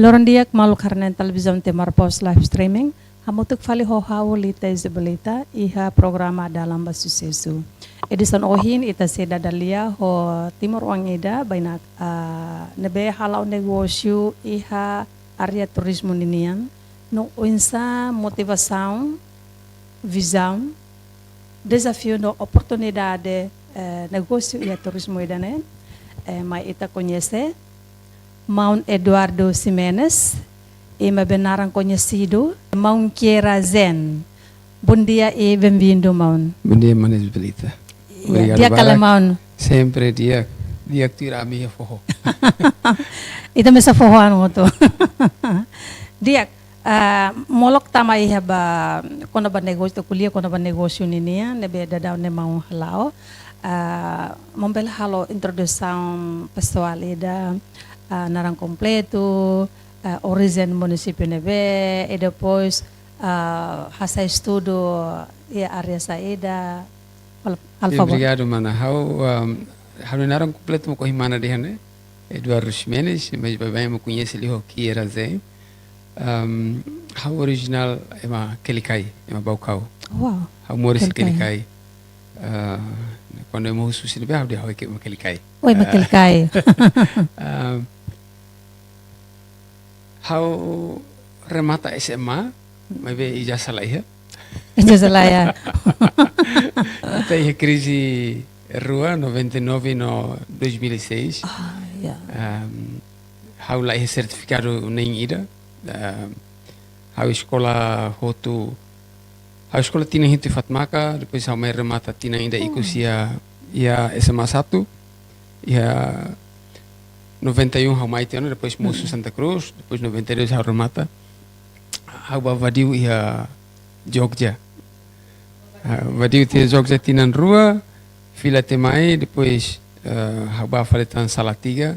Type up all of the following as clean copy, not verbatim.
Loron diak malu karena televisão tem marpos live streaming. Hamutuk fali ho hau lita isabelita iha programa dalam basusesu. Edison ohin ita seda dalia ho timur wangida baina nebe halau negócio iha area turismo ninian no insa motivação, visão, desafio no oportunidade negócio iha turismo idane mai ita conhece Mount Eduardo Ximenes, e benaran conhecido, Mount Kiera Zen. Bom dia e bem-vindo, Mount. Bom dia, Manes Belita. Dia kala, Mount. Sempre dia tira a minha forró. Ito may sa forró ano to. Dia, molok tama iha ba, kono ba negosyo, kuliah kono ba negosyo niya, nebe dadaw ne Mount Halao. Mombel halo introdução pessoal ida, narang completo, origem município nebe, e depois hasa estudo e área saída. Obrigado, mana. Hau narang completo mo ko himana dihane. Eduardo Ximenes, mas bem mo conhece ali o que era Zé. Hau original é uma Kelikai, é uma Baucau. Wow. Hau moris Kelikai. Quando eu morro sushi nebe hau dia hau uma Kelikai. Oi, Kelikai. Hau remata SMA, mas ve ijazah lah ya. Ijazah lah ya. Até a crise rua 99 no 2006. Hau lah certificado nem ida. Hau escola hotu. Hau escola tina hintu Fatmaka, depois hau mai remata tina ainda ikusia ia SMA 1. Ia 91 hau mai tiano, depois Musu Santa Cruz, depois 92 hau remata. Hau bavadiu ia Jogja. Vadiu tia Jogja tinan rua, fila te mai, depois hau bafaletan Salatiga.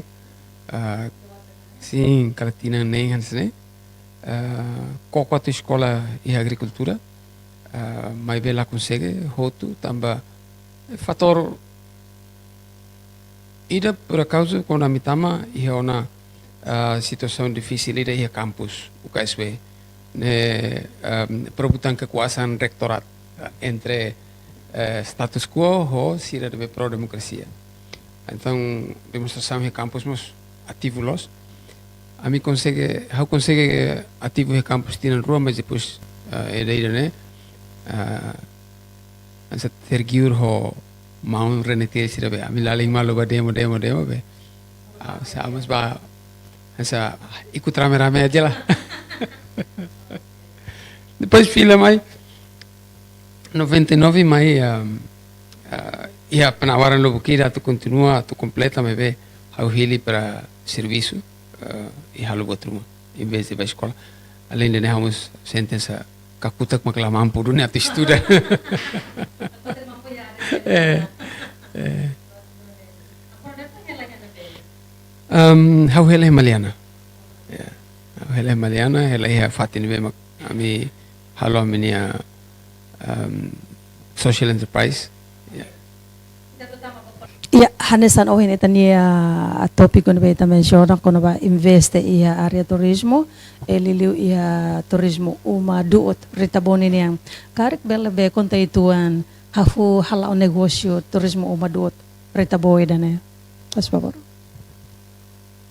Sim, kala tinan nem hans ne. Koko atu escola ia agricultura. Mai bela consegue hotu tamba fator ida por causa quando a mitama ia ona situação difícil ida ia campus UKSW ne perebutan kekuasaan rektorat entre status quo ho sira de pro democracia. Então demonstração em campus mos ativo los a mim consegue ativo em campus tinan rua mas depois ida né essa tergiur ho mau renetir sira be ami laling malu ba demo be samas ba essa ikut rame-rame aja lah. Depois fila mai 99 mai ia penawaran lo bukira tu continua tu completa me be hau hili para serviço e halu botruma em vez de ir escola além de nós sentença kakutak maklamam po dunia tu estuda. Hau hele Maliana. Hau hele Maliana, hele ia fatin be ami halo aminia social enterprise. Ya, hanesan oh ini tania topik kono beta mensiona kono ba investe ia area turismo eliliu ia turismo uma duot ritaboni niang karek bela be konta ituan hafu halau negócio turismo uma duot ritaboi dane pas favor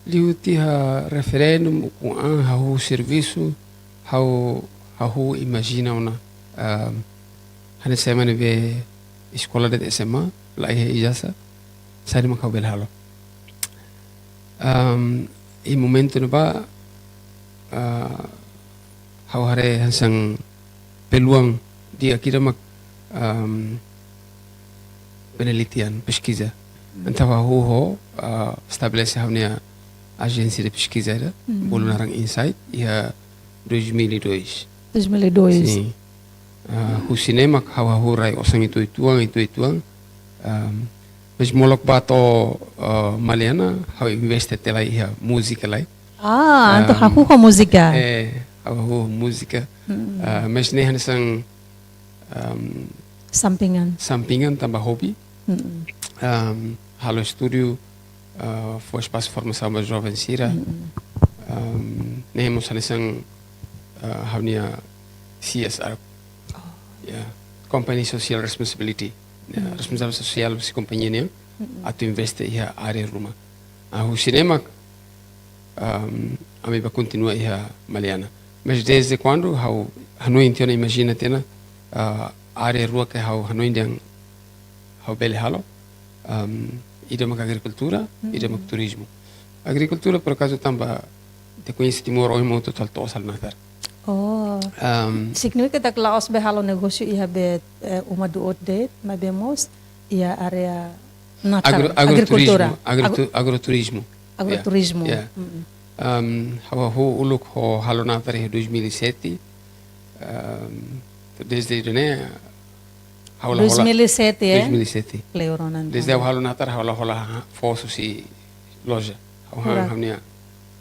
liu tia referendum com hau serviço hau imagina una hanesema ne be escola de SMA lá ijazah Sari makau belhalo. Im momento no ba hau hare hansang peluang dia kira mak penelitian pesquisa. Então ho estabelece havia agência de pesquisa da Bolonarang Insight ia 2002. 2002. Sim. O cinema hau rai osang itu mas molok bato Maliana hau investe tela ia música lá. Então haku com música. Hau música. Mas nem hansang sampingan tambah hobi. Halo estúdio foi espaço de formação para jovens Sira. nehemos hanesang haunia CSR, ya, company social responsibility, ya, responsabilidade social si companhia nih, atu investe ia área rumah. O cinema a mim vai continuar ia Mariana. Mas desde quando Hanoi então imagina tena área rua que Hanoi yang bele halo ida mak agricultura, ida mak turismo. Agricultura por acaso tambah te conhece Timor Oimo mau total tosal natar. Oh. Significa que laos behalo negócio ia be uma do outro mas bemos ia área natal agricultura. Agroturismo. Agroturismo. Yeah. Hawa ho uluk ho halo natar em 2007. Desde né 2007 ya? 2007. Leoronan. Desde o halo natar hola fosso si loja. Hamnia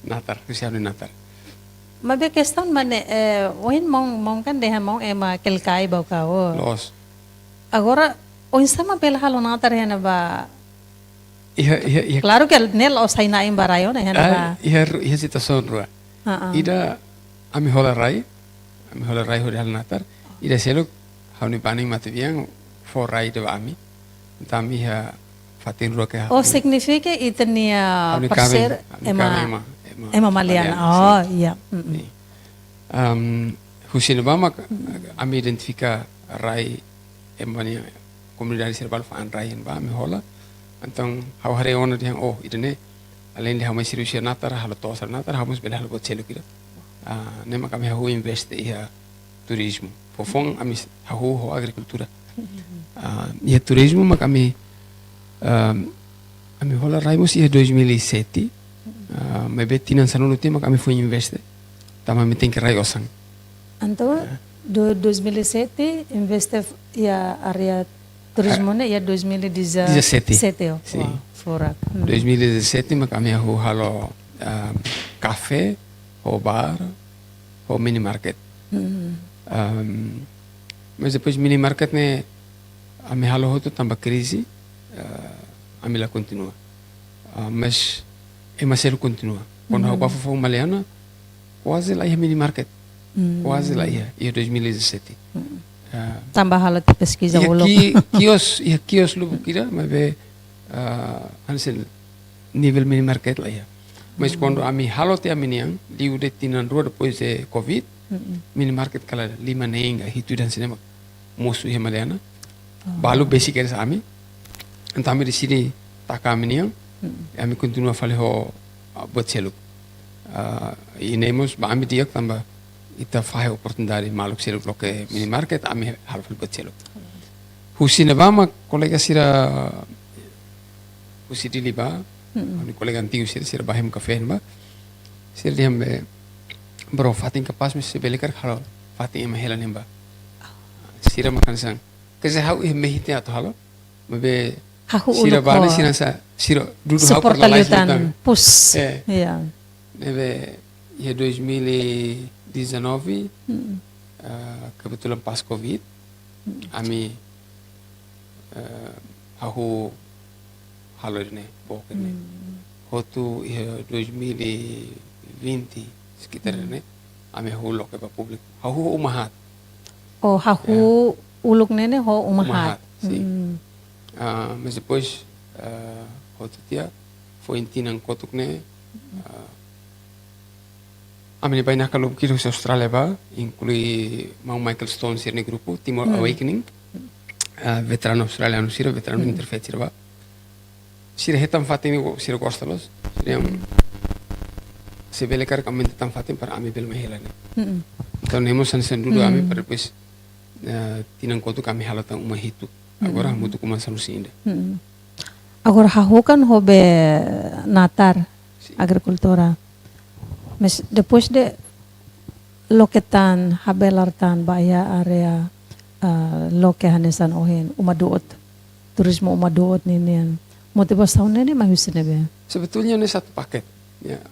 natar, kesian natar. Mas a questão mane oin mong kan deha mong ema kelkai bau kau. Los. Agora oin sama pela halo natar hena ba. Iya. Claro que nel os sai na embarayo hena ba. Iya situação rua. Ida ami hola rai ho halo natar. Ida selo hauni paning mate biang for rai de ami. Tami ha fatin rua ke. Oh significa itenia parcer ema Maliana. Oh iya. Hussein Obama ami identifica rai emania comunidade cerebral fa rai en ba mi hola. Então hau hare ona diang oh idene além de hau mai cirurgia natar halo tosar natar hau mus bela halo bot selo kira. Nema kami hau investe ia turismo. Fofong ami hau ho agricultura. Ia turismo mak ami hola rai mus ia 2007. Maybe tinan sanono tema kami foi investe. Tama me tem que rai osang. Então, 2007 investe ia area turismo né ia 2017. Sim. Fora. 2017 mak kami halo café, o bar, o mini market. Mas depois mini market né ami halo hotu tambah crise, ami la continua. Mas Emaselo continua. Quando eu fui Maliana, quase lá ia mini market. Quase lá ia 2017. Tambah halo te pesquisa ulok. Kios lubu kira, mas be hansel nível mini market lá ia. Mas quando ami halo te aminiang, liu de tinan rua depois de Covid, mini market kala 5 nenga hitu dan cinema musuh ia Maliana. Balu basic era ami. Então ami di sini taka aminiang. Ami continua a falar buat seluk. Inemos ba ami diak tambah ita fai oportunidade maluk seluk lo ke mini market ami hal buat seluk. Husina ba ma kolega sira husidi liba, ani kolega antigo sira bahem kafe ba. Sira diam be bro fatin kapas mis belekar halo fatin em hela nemba. Sira makan sang. Kese hau mehite atau halo. Be sira bala sira dulu hau per lieutenant pus. Iya. Neve ya 2019 kebetulan pas Covid ami hau halo ini boken ne. Hotu ya 2020 sekitar ini ami hau lo ke publik. Hau umahat. Oh hau uluk nene ho umahat. Mas depois outro dia foi em Tinang Kotuk ne a minha banha kalau kira se Australia ba inclui mau Michael Stone sir ne grupo Timor Awakening veterano australiano sir veterano interfet sir ba sir hetam fatin sir gostalos sir se belekar kami tam fatin para ami bel mahela ne então nemos sansen dulu ami para depois Tinang Kotuk kami halatan uma hitu agora muito como essa ainda. Agora hahukan hobe natar agricultura. Mas depois de loketan habelartan baya area loke hanesan ohen umaduot turismo umaduot ninian motivação nene mahusine be. Sebetulnya ini satu paket. Ya.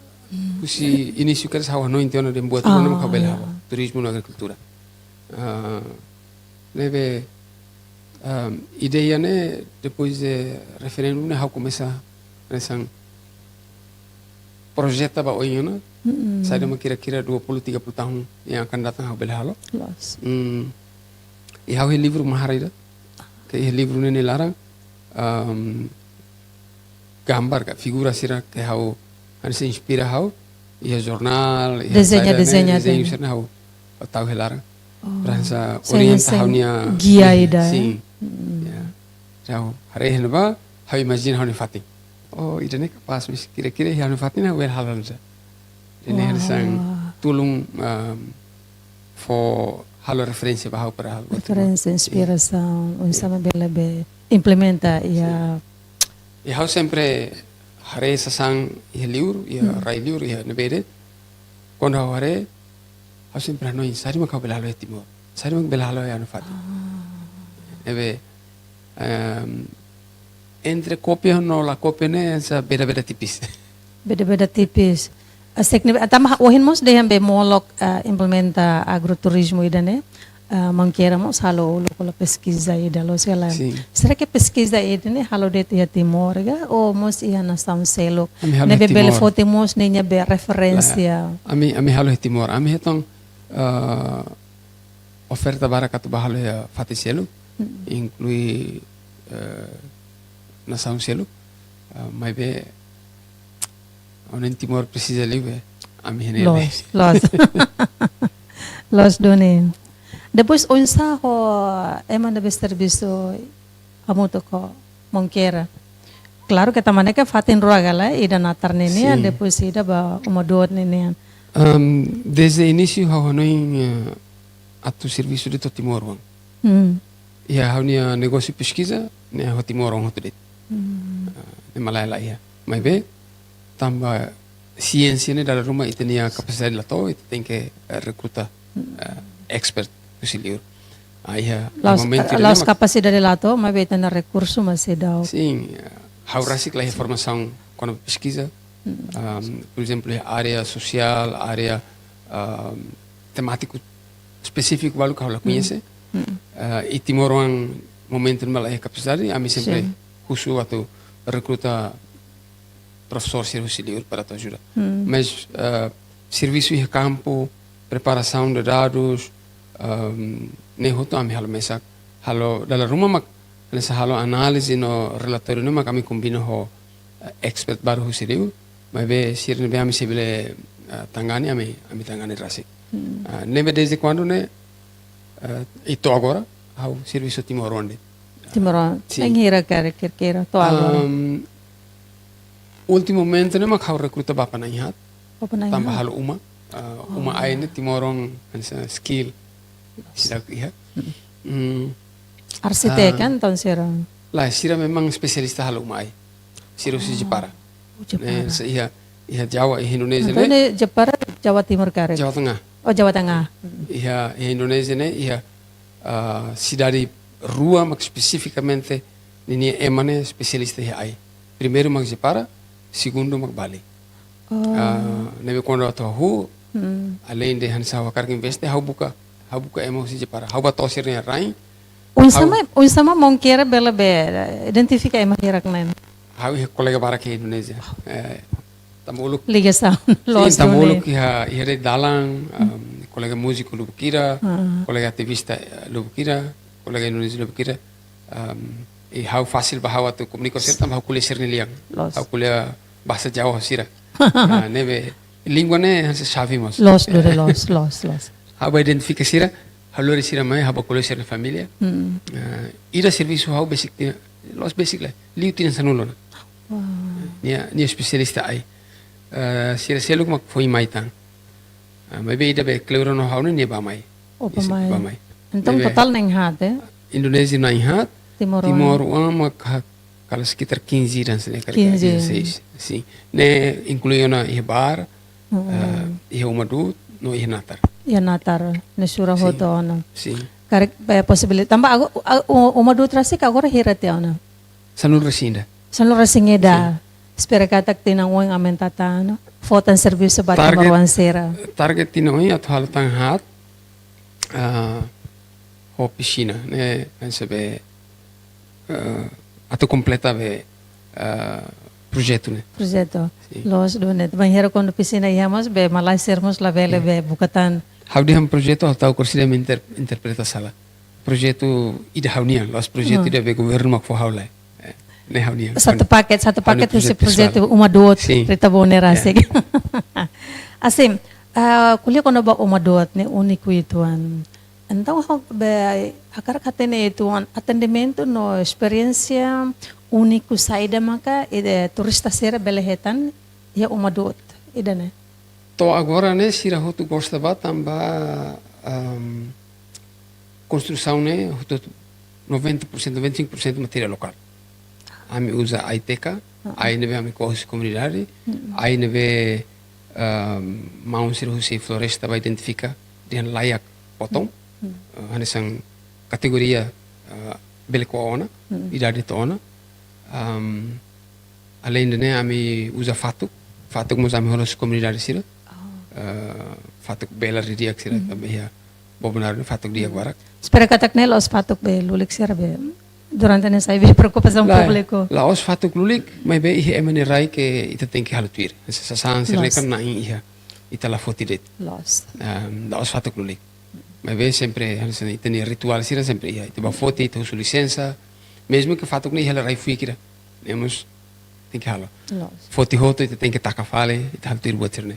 Usi ini suka sahawa no intiona de buat no kabel hawa turismo na agricultura. Leve ideia né depois de referendo né how começa nessa projeta ba oinho Saya dah kira-kira 20-30 tahun yang akan datang hau belahalo. Los. Hau livro mahari dah. Ke livro ni larang gambar ka figura sira ke hau se inspira hau jornal Desenha sira hau tahu larang. Rasa Sen- orienta sen hau nia guia ida, Sim. Ya. Hau hari henba hau imagine hau ni fating. Oh, ida ni kapas mis kira-kira hau ni fating hau wel halal sa. Ini harus tulung for halo referensi bahau para hal. Referência, inspiração, unsa mabelabe implementa ia E hau sempre hare sasang ia liur, ia rai liur, ia nebede. Quando hau hare, hau sempre hanoi sari mak hau belalo e timor. Sari mak belalo e anu fati. Ebe entre cópia no la cópia ne sa beda-beda tipis. beda-beda tipis. Tama ohin mos de be molok implementa agroturismo ida né. Mangkera mos halo lo pesquisa ida lo sela. Sim. Será que pesquisa ida né halo de ia timor ga ou mos ia na São Selo. Ami halo Nebe bele Timor. foto mos nenya be referência. Ami halo e timor. Ami hetong oferta barakat bahalo ya fati selo. Inclui na São Selo. Mas be onen timor precisa live. Ami hene. Los. Los donin. Depois unsa ho eman de serviço amuto ko Mongkera. Claro que tamane que fatin roagala ida natar nene Sim. depois ida ba uma dor nene. Desde o início hau hanoi atu serviço de Timor wang. Ia hau nia negócio pesquisa ne hau Timor wang hotu det. Ne malaya ia. Mas be tamba ciência ne dalam rumah itu nia capacidade lato itu tem que recrutar expert auxiliar. Aí Las capacidade lato, mas beta na recurso mas se dá. sim, hau rasik lah informação quando pesquisa. Por exemplo, área social, área temático específico balu que hau conhece. E Timor wang momento malaya capacidade, ami sempre khusus atau recruta professor auxiliar para te ajudar. Mas serviço de campo, preparação de dados, ne hoto ami halo mesak halo dalam rumah mak nessa halo análise no relatório no mak kami combina ho expert baru auxiliar, mas be sirne be ami sebele tangani ami tangani rasi. Nebe desde quando ne itu agora hau serviço Timor Wande. Timor. Sim. Engira kira to agora. Ultimamente ne mak hau recruta bapa na ihat. Apa na Tambah halo uma ai ne Timorong hansa skill sila ihat. Arsitek kan ton sira. Lah sira memang spesialista halo uma ai. Sira si Jepara. Ne sa iha Jawa Indonesia ne. Ini Jepara Jawa Timur kare. Jawa Tengah. Oh Jawa Tengah. Iha Indonesia ne iha cidade rua mak especificamente ini emane spesialista iha ai. Primeiro mak Jepara, segundo mak Bali. Nebe quando atu além de hansa wakar que investe hau buka emosi Jepara. Hau ba tosir ne rain. Unsama Mongkera bela be identifica ema hirak nen. Hau kolega barak ke Indonesia. Tamuluk. Ligação. Los Tamuluk iha de dalang, kolega músico Lubukira, kolega ativista Lubukira, kolega Indonesia Lubukira. E hau fácil bahau atu komunikasi tam hau kuliah sirni liang. Hau kuliah bahasa Jawa sira. Nebe língua ne hansa sabemos. Los. Hau identifica sira, hau lori sira mai hau kuliah sirni família. Ira serviço hau basic los basic la. Liu tinan sanulo na. Nia especialista ai. Sira selo mak foi mai tang. Mai be ida be kleuro no hau ne ba mai. Opa mai. Então total neng hat Indonesia na inhat. Timor mak kalau sekitar 15 dan sekitar 16. Sim. Ne incluiu na bar, umadut, no natar. Ya natar nesura hoto ona. Sim. Karek possibility. Tamba umadut rasik agora hirate ona. Sanul resinda. Sanul rasingeda. Espera katak tinang wang amentata no. Fotan serviço bata marwan sera. Target tinoi atau hal tang hat. Ho piscina, ne sabe atau completa be projeto, né? Projeto. Sim. Los donet. Banheiro quando piscina íamos, be malai sermos la vele be bukatan. Hau de projeto hau tau kursi de interpreta sala. Projeto ida haunian, los projeto ida be governo mak fo haulai. Ne haunian. Satu paket esse pessoal. projeto uma do outro. Sim. Rita bonera assim. Assim, kuliah quando ba uma do outro, né, único ituan. Então, akar katene ituan atendimento no experiência único saída maka ide turista sera belehetan ya uma do outro. Ida né. To agora, né, sira hotu gosta ba tamba construção, né, hotu 90%, 95% material local. Ami usa a ITECA, aí neve ami corre comunidade, aí neve mau sira husi floresta vai identificar dengan layak potong, hanesang kategoria beleko ona, idade to ona. Além de né, ami usa fatuk mas ami holos comunidade sira. Fatuk bela ridiak sira também ya bobenar fatuk dia guarak. Espera katak ne los patok be lulik sera be. Durante nessa aí preocupação público. La os fatuk lulik, mas be ihe emane rai que ita tem que halutuir. Essa san sira kan na iha ita la fotidet. Los. La os fatuk lulik. Mas be sempre hanesang ita ni ritual sira sempre iha. Ita ba foti, ita usu licença. Mesmo que fatuk ni hala rai fuikira. Nemos tem que hala. Los. Foti hoto ita tem que taka fale, ita halutuir buat sirne.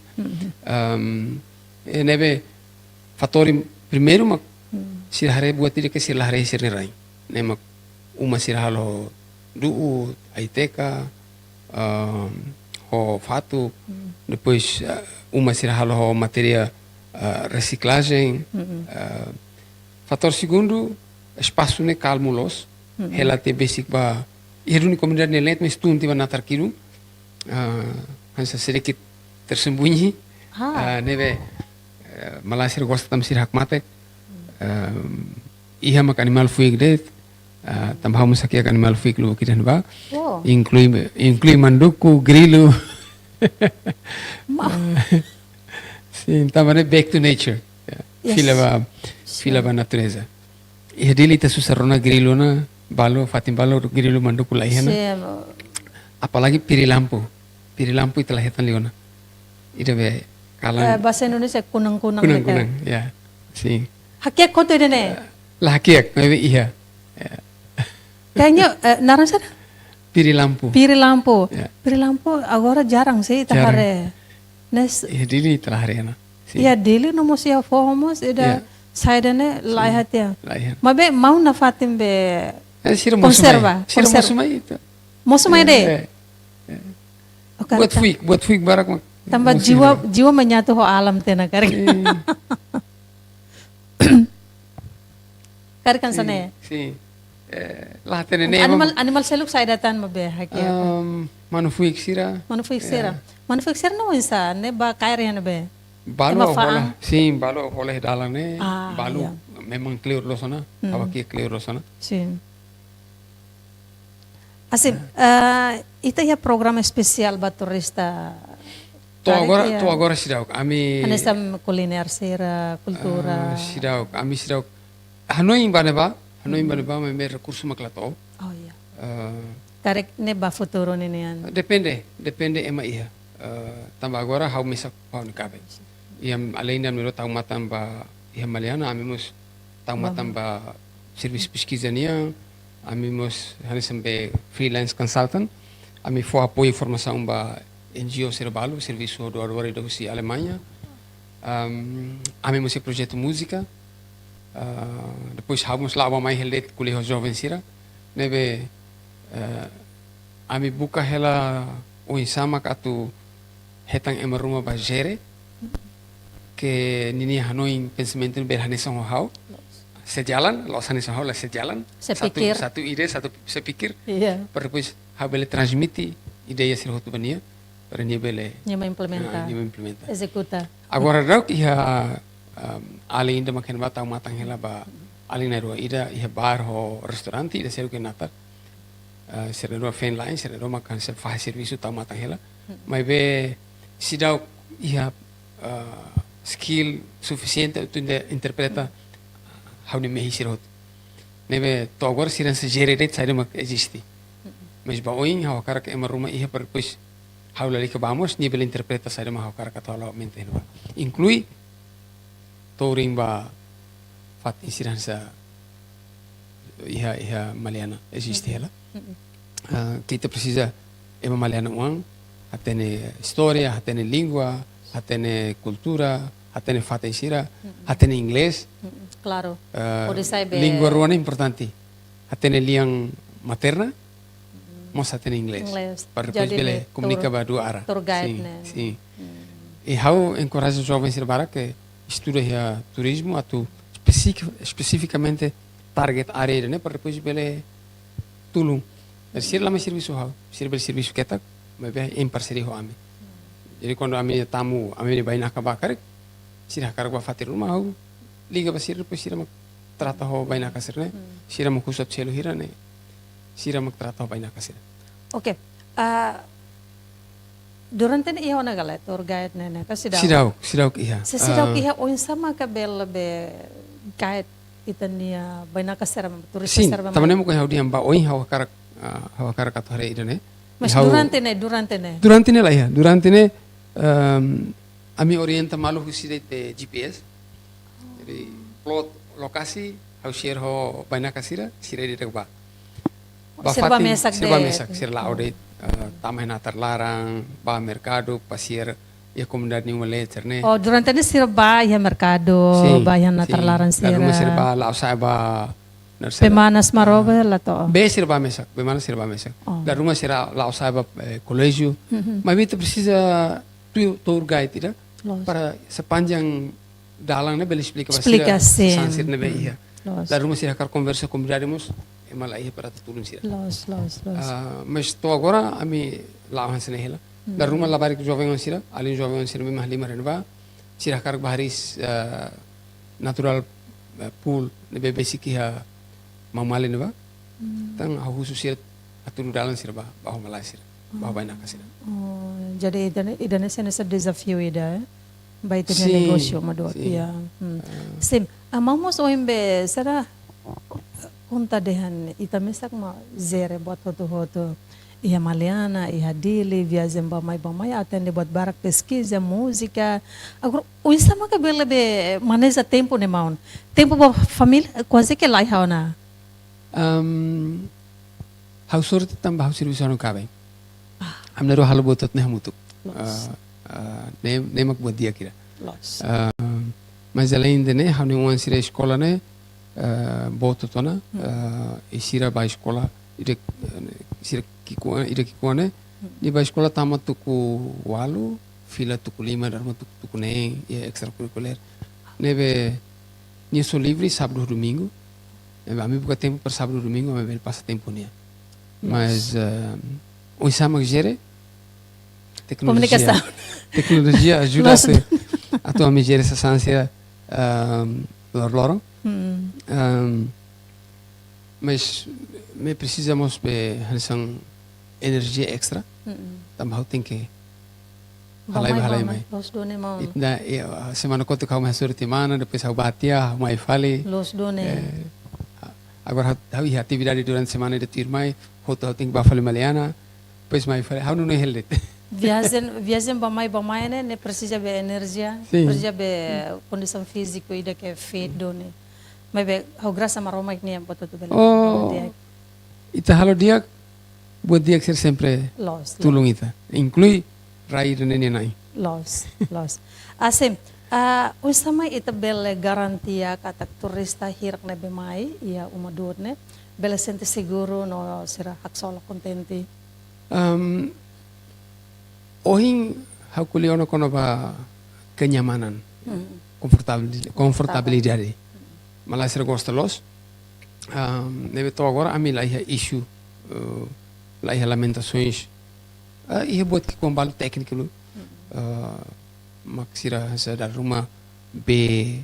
Nebe fatori primeiro mak sira hare buat ida que sira hare sirne rai. Nemak uma sira halo duu, aiteca, ho fato, depois uma sira halo ho matéria reciclagem. Fator segundo, espaço ne calmo los, relate basic ba iruni comunidade ne lent mas tuh tiba natar kiru, hansa sedikit tersembunyi, neve malasir gosta tam sira hakmate, iha mak animal fuig det. Tambahamos aqui a animal ficlo aqui dentro ba. Inclui manduku, grilo. Sim, também back to nature. Fila ba natureza. E dele tá susarona grilo na balo, fatim balo grilo manduku lá na. Apalagi pirilampu. Pirilampu itu lahitan liona. Itu be kalang. Bahasa Indonesia kunang-kunang. Kunang-kunang, ya. Sim. Hakiak koto ide ne. Lah hakiak, maybe iya. Kayaknya naran sana? Piri lampu. Ya. Piri lampu agora jarang sih tahare. Nes. Iya dili tahare na. Iya dili no mosia fomos ida saida ne laihat ya. Mabe mau na fatim be konserva. Sira mosumai itu. Mosumai de. Buat fuik barak. Tambah jiwa menyatu ho alam tena kari. Kari kan sana ya? Si. Lahat na animal seluk saya datang mabe haki manufuik sira no insa ne ba kair ya be balo hola sim balo hola dalang ne balo memang clear lo sana awak clear lo sana sim asip ita ya program spesial ba turista to agora sidauk ami anesam kuliner sira kultura sidauk ami sidauk Hanoi ba Hanoi ba may recurso maklato. Oh iya. Karek ne ba futuro ni niyan? Depende ema iha. Tamba agora hau misak pau ni kabe. Iam além da mero tau matam ba iha maliana amimos tau matam ba serviço pesquisa nia, amimos hanisam be freelance consultant, ami fo apoio formação ba NGO Cerbalo, serviço do Arwari da Rússia Alemanha. Amimos projeto música. Depois vamos lá mais heldet kuliah jovem sira nebe ami buka hela o insama katu hetang emaruma ba jere que nini Hanoi pensamento berhanesan hau sejalan los hanesan hau la sejalan satu ide satu sepikir depois habele transmiti ideia sira hotu bania para ni bele implementa executa agora rau ia além de makan batang matang hela ba além na rua ida ia bar ho restaurante ida seru que natar seru fan line seru makan se faz serviço tau matang hela mas be sidau ia skill suficiente untuk interpreta how ni mehi sirot nebe to agora siran se gereret sai mak existe Mas baoing hau cara que é uma ruma ia para depois hau lali que vamos nível interpreta sai uma hau cara que tola mente no. Inclui touring ba fat insirança iha Maliana existe ela. Kita precisa é uma Maliana uang, atene história, atene língua, atene cultura, atene fata insira, atene inglês. Claro. Pode saber. Língua ruana é importante. Atene liang materna, mas atene inglês. Para depois bele comunica ba dua arah. Tour guide, né? Sim. E hau encoraja os jovens ir que estuda turismo atu especificamente target area né para depois bele tulung. Sir lama serviço hau, sir bele serviço ketak, mas bem em parceria com a ami. Jadi quando a minha tamu, a minha vai na acabar sir hakar ba fatir rumah hau, liga ba sir depois sir mak trata ho vai na kasir né, sir mak kusap celu hira né, sir mak trata ho vai na kasir. Okay. Durante iha na galet tour guide nene kasi Sidau iha. Sa sidau iha o sama ka bel be guide itania baina ka serama turista Sim, serama. também mo ko hau diam ba oin hau hakar ka tore ida né. Mas durante ne. Durante ne lah ya. Durante ne ami orienta malu husida te GPS. Jadi plot lokasi hau share ho baina kasira sira di ba. Serba mesak sir lao de tamai na terlarang, ba mercado, pasir ia comunidade nenhuma letter né. Oh, durante ne sira ba ia mercado, ba ia na terlarang sira. Lalu sir ba lao sai ba Pemanas maroba la to. Be sirba mesak, bemana sirba mesak. Da rumah sira lao saiba colégio. Mas kita precisa tour guide tidak para sepanjang dalang ne beli explica sansir ne be ia. Da rumah sira kar conversa com comunidade malah ia para tulung sira. Los. Mas to agora ami lao hansene hela. Da rumah labari que jovem sira, além jovem sira memang lima renova. Sira kar baharis natural pool ne be basic ia mamali ne ba tang au khusus sir aturu dalan sir ba bahu malai sir bahu baina kasir. Jadi idane sene sa desafio ida ba itu negosyo madot ya. Sim amamos o imbe sara conta dehan ita mesak ma zere buat foto iha Maliana, iha Dili, viagem ba mai atende buat barak pesquisa, música. Agora, o sama ka bela be maneja tempo ne maun. Tempo ba família quase que lá hau na. Hau sorte tambah hau serviço no cabe. Amne ro halu botot ne hamutuk. Ne mak buat dia kira. Mas além de ne hau ne uan sira escola ne bototona isira ba escola ire sira kikuan ne di ba escola tamat tuku walu fila tuku lima darma tuku ne extracurricular. Nebe nisso livre sábado domingo. A mim buka tempo para sábado e domingo, mas ele passa tempo niya. Mas o sama que gere tecnologia ajuda a tua me gere essa sância loro. Mas me precisamos de energia extra. Também tem que halai mai. Los done mau. Itna semana kau tu kau masuk di mana, depois kau batia, mai fali. Los done. Agora hau atividade durante a semana de turmai, hoto hau tem que bafale Maliana, depois mai fali, hau não é helet. Viagem ba mai ne precisa be energia, precisa be condição física ida que fit done. Mas be hau graça maroma que nem boto tu bela. Ita halo dia buat dia ser sempre tulung ita, inclui rai dan nenai. Los. Assim, usama ita bele garantia kata turista hirak na bemai ia umadud ne bele sente seguro no sira haksola contente. Ohin hakuliono kono ba kenyamanan, confortabilidade. Malah sira gosta los. Neve to agora a mim lá issue, lá lamentações. Ia buat que combalo técnico maksira da rumah B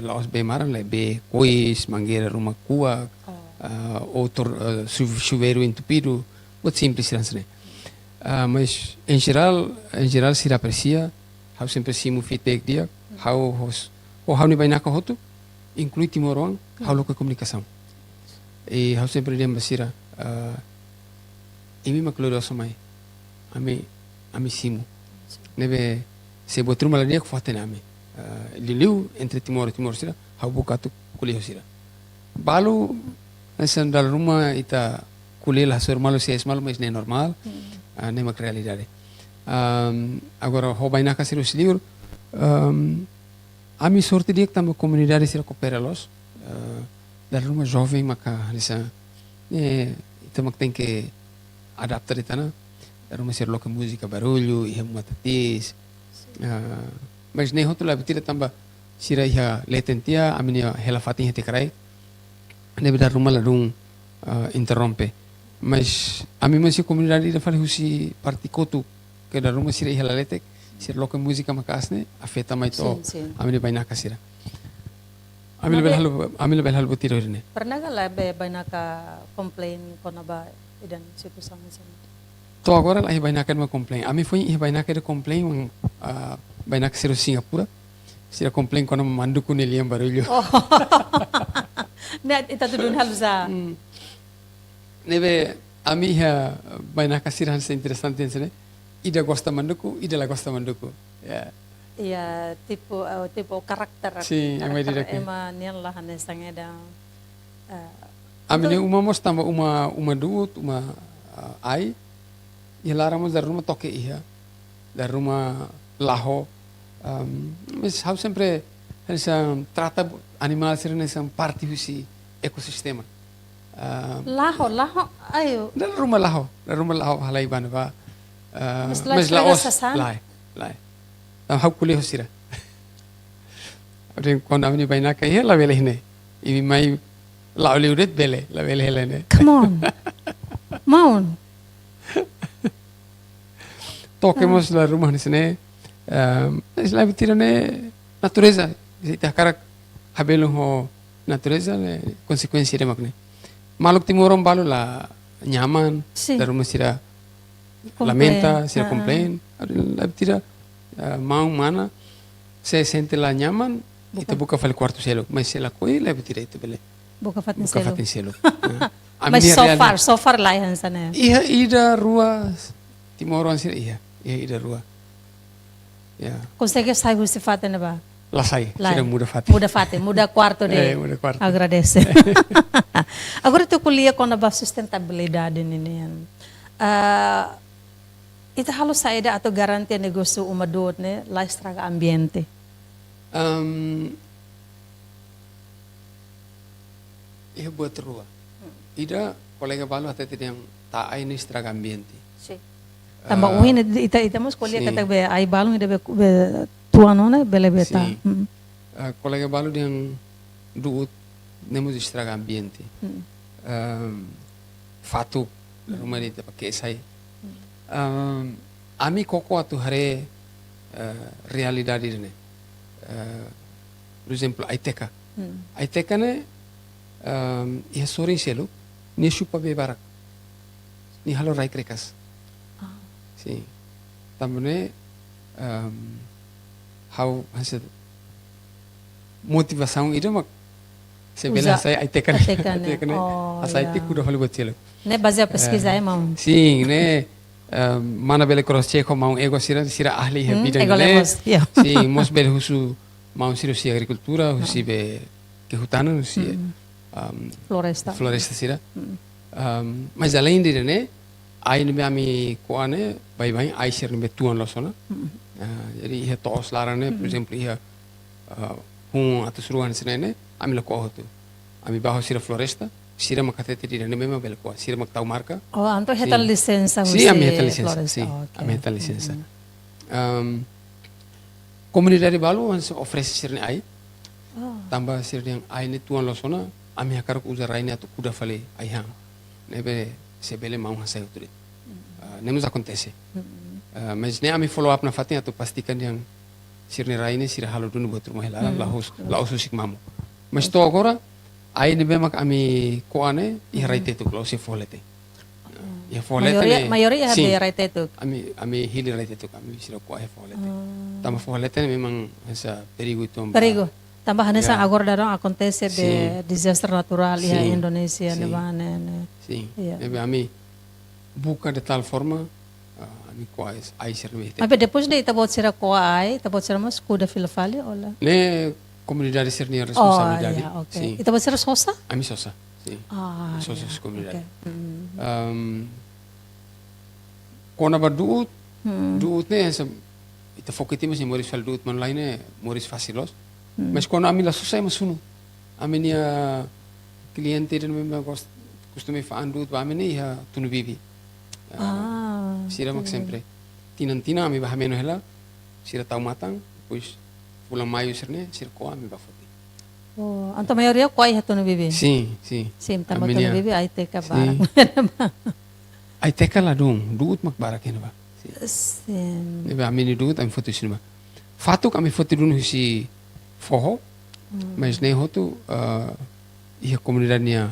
laos B maran le B kois mangueira rumah kuak outro chuveiro entupido buat simples né. Mas em geral se aprecia hau sempre simu feedback dia hau ni banyak hotu inclui timorong hau local comunicação e hau sempre dia basira imi makloroso mai. Ami simu. Nebe se buat rumah dia kufaten ami. Liliu entre Timor sira, hau buka tu kuliah sira. Balu nessa dalam rumah ita kuliah lah sur malu se malu mas nem normal, nem mak realidade. Agora rouba ina kasih livro. Ami sorte dia que também comunidade sira coopera los. Dalam rumah jovem maka nessa ita mak tem que adaptar di tanah. Dalam rumah sira loka música barulho, ia matatis. Mas nem outro lado tira também sira ia letentia, a minha hela fatinha te carai. Nebe dar rumah ladung interrompe. Mas a mim masih comunidade ida fale husi partikotu que dar rumah sira ia letek, sira loka música makasne afeta mai to a minha baina kasira. A minha bel halu tiro irne. Pernah ka labe baina ka complain ko na ba idan situ sama sama. To agora lá vai naquele meu complain. A mim foi vai naquele complain vai naquele Singapura. Sira complain quando mandu com ele barulho. Né, ita tudun halusa. Neve a mim vai naquele sira hansa interessante né. Ida gosta manduku, ida la gosta manduku. Ya. Iya, tipo karakter. Sim, é mais direto. Ema nian lah hanesang eda. A mim uma mostamba uma duot, uma ai. E laramos da rumah toque ia, da rumah laho. Mas hau sempre essa trata animal ser nessa parte desse ecossistema. Laho, ayo. Da rumah laho halai banava. Mas laos lai. Hau kuliah sira. Orang quando a minha baina caía la vele ne. E mai la oliuret bele, la vele helene. Come on. Maun. Toquemos la rumah di sini. Selain itu natureza. Kita karak habelu ho natureza le konsekuensi dia makne. Maluk timuron balu la nyaman. Da rumah sira lamenta, sira complain. Lain tira mau mana se sente la nyaman. Itu buka fal quarto selo. Mas se la koi lain tira itu bele. Buka fatin selo. Mas so far lah yang sana. Iya ida rua timuron sira iya. Ida rua. Ya. Consegue sair se fatin ba? Lá sai, sira muda fatin. Muda quarto de. Muda quarto. Agradece. Agora tu kuliah com a sustentabilidade nini. Ita halos saída atau garantia negócio uma dot né, lá estraga ambiente. Ia buat rua. Ida colega balu até yang tak ai ni estraga ambiente. Sim. Tambah uhin ita mas kuliah kata be ai balu ida be tuano né, bele beta. Colega balu yang duut nemos estraga ambiente. Fatu rumah ni pakai sai. Ami koko atu hare realidade ne. Por exemplo, Aiteca. Aiteca ne ia sore selo ni chupa be barak. Ni halo rai krekas. Sim. Também how hasil motivação itu mak sebelum saya Aiteca ne. Asa Aiteca kuda halo buat selo. Ne base a pesquisa é mau. Sim, né? Mana bele cross-check mau ego sira ahli bidang ne. Sim, mos bele husu mau sira si agricultura, husi be kehutanan, husi floresta sira. Mas além de né, aí ne ami koane bai ai sir ne tuan losona. Jadi ia tos larane, por exemplo, ia atau suruhan sira ne, ami la ko hotu. Ami baho sira floresta. Sira makatete di mesma bela coisa. Sira mak tahu marca. Oh, anto heta licença. Sim, a minha licença. Sim, a minha licença. Comunidade balu oferece sira ai. Tambah sira yang ai ne tuan losona. Ami hakar usa raine atau kuda fale ai hang. Nebe sebele mau hasai uturit. Nemos acontece. Mas ne ami follow up na fatin atau pastikan yang sira raine sira halu dunu buat rumah helaran lahus usik mamu. Mas to agora aí ne bemak ami koane I raite tu kalau se folete. Ya folete. Mayoria de raite tu. Ami hili raite tu kami sira ko folete. Tama folete memang essa perigo itu. Perigo. Tambah nessa agora darão acontece de desastre natural em Indonésia, ne bane. Sim. Nebe ami buka de tal forma ami quais ai ser me Mas depois daí tabot sira ko ai, tabot sira mas kuda filafali ola. ne comunidade ser minha Oh, responsabilidade yeah, okay. sim Tabot sira sosa? ami sosa sim Ah, sosa yeah, comunidade okay. kona ba duut duut ne essa ita fokiti mas moris fal duut man lain ne moris facilos mas kona ami la sosa mas sunu ami nia cliente den me costume fa duut ba ami ne ya tunu bibi sira mak sempre tinan ami ba hameno hela sira tau matang depois pulang maio serne sira ko ami ba foti Oh, anto maioria ko ai hatu no bibi. sim sim Sim, tamo Ami tu no nia- bibi ai te ka Sim. barang. ai teka la dong duut mak barak hena ba Sim. Nebe amini duut ami foto sinema fatuk ami foto dun si forro mas nem hotu ia comunidade nia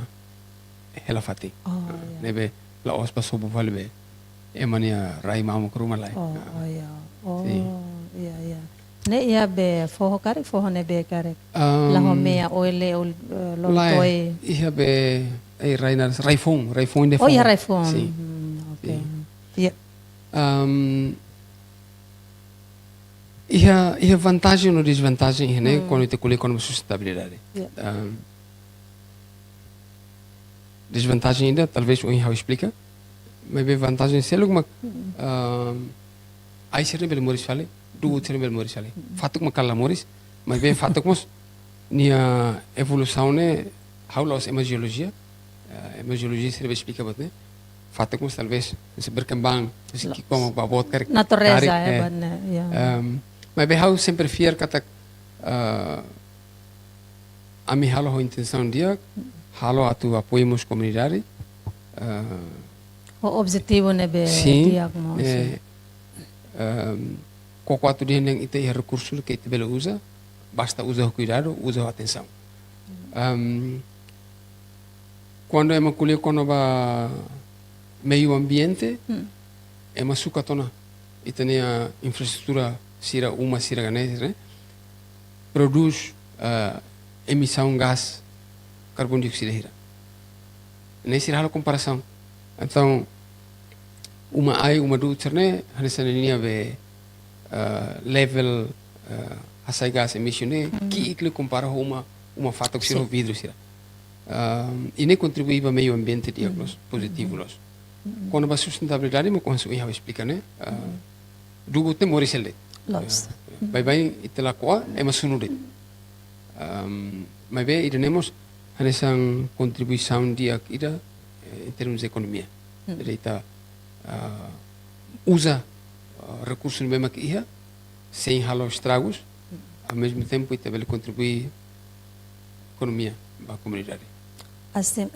hela fati Oh, nebe la ospa sobo valbe emania rai mamu ke rumah lai Oh, ya. Oh, Sim. iya, iya. Ne ia be foho karek, foho ne be karek. Um, La homea oile loltoi. ia be rai nas raifong de Oh, iya forro. raifon. Sim. Okay. Iya. Ia vantagem ou desvantagem né quando te colhe com sustentabilidade Yeah. desvantagem ainda talvez o Inhau explica mas bem vantagem se logo mak ai ser bel moris fale du ser bel moris fale fatuk makala moris mas bem fatuk mos nia evolução né haulos emagiologia emagiologia se explica bot né fatuk mos talvez se berkembang se que como babot kar Natureza tarik, é bane. Yeah. mas bem hau sempre fier kata ami halo ho intenção dia halo atu apoiamos comunidade O objetivo ne be sim diagnose. qualquer atu dia yang ite recurso que ite bela usa basta usa o cuidado usa a atenção quando é uma colher quando va meio ambiente é uma suca tona e tem a infraestrutura sira uma sira ganese né produz emissão gás carbono dióxido hira nem sira halo comparação então uma ai uma do terne hanesa linha be level asai gas emission ne que ikle compara uma fato que sira vidro sira e nem contribui para meio ambiente diagnóstico positivo los quando a sustentabilidade mo conheço ia explicar né dugo te morisele Los. bye itela koa é uma sunure mas bem iremos nessa contribuição dia ida em termos de economia direita usa recursos mesmo que ia sem halo estragos ao mesmo tempo ita bele contribuir economia para a comunidade Assim,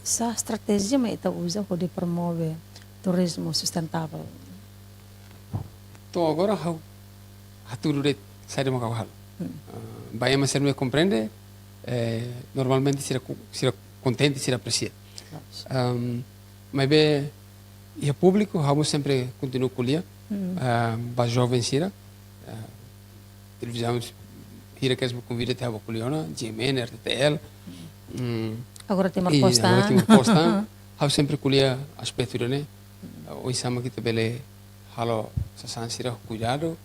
essa estratégia me ita usa para promover turismo sustentável. então agora how haturu de sai de uma halo vai mas não compreende normalmente será contente será aprecia mas bem e o público vamos sempre continuar colher para jovens sira televisão hira que me convida até a colhona GMN RTL Agora tem uma e posta. agora tem uma posta vamos sempre colher aspecto né hoje sama kita bele halo sasan sira cuidado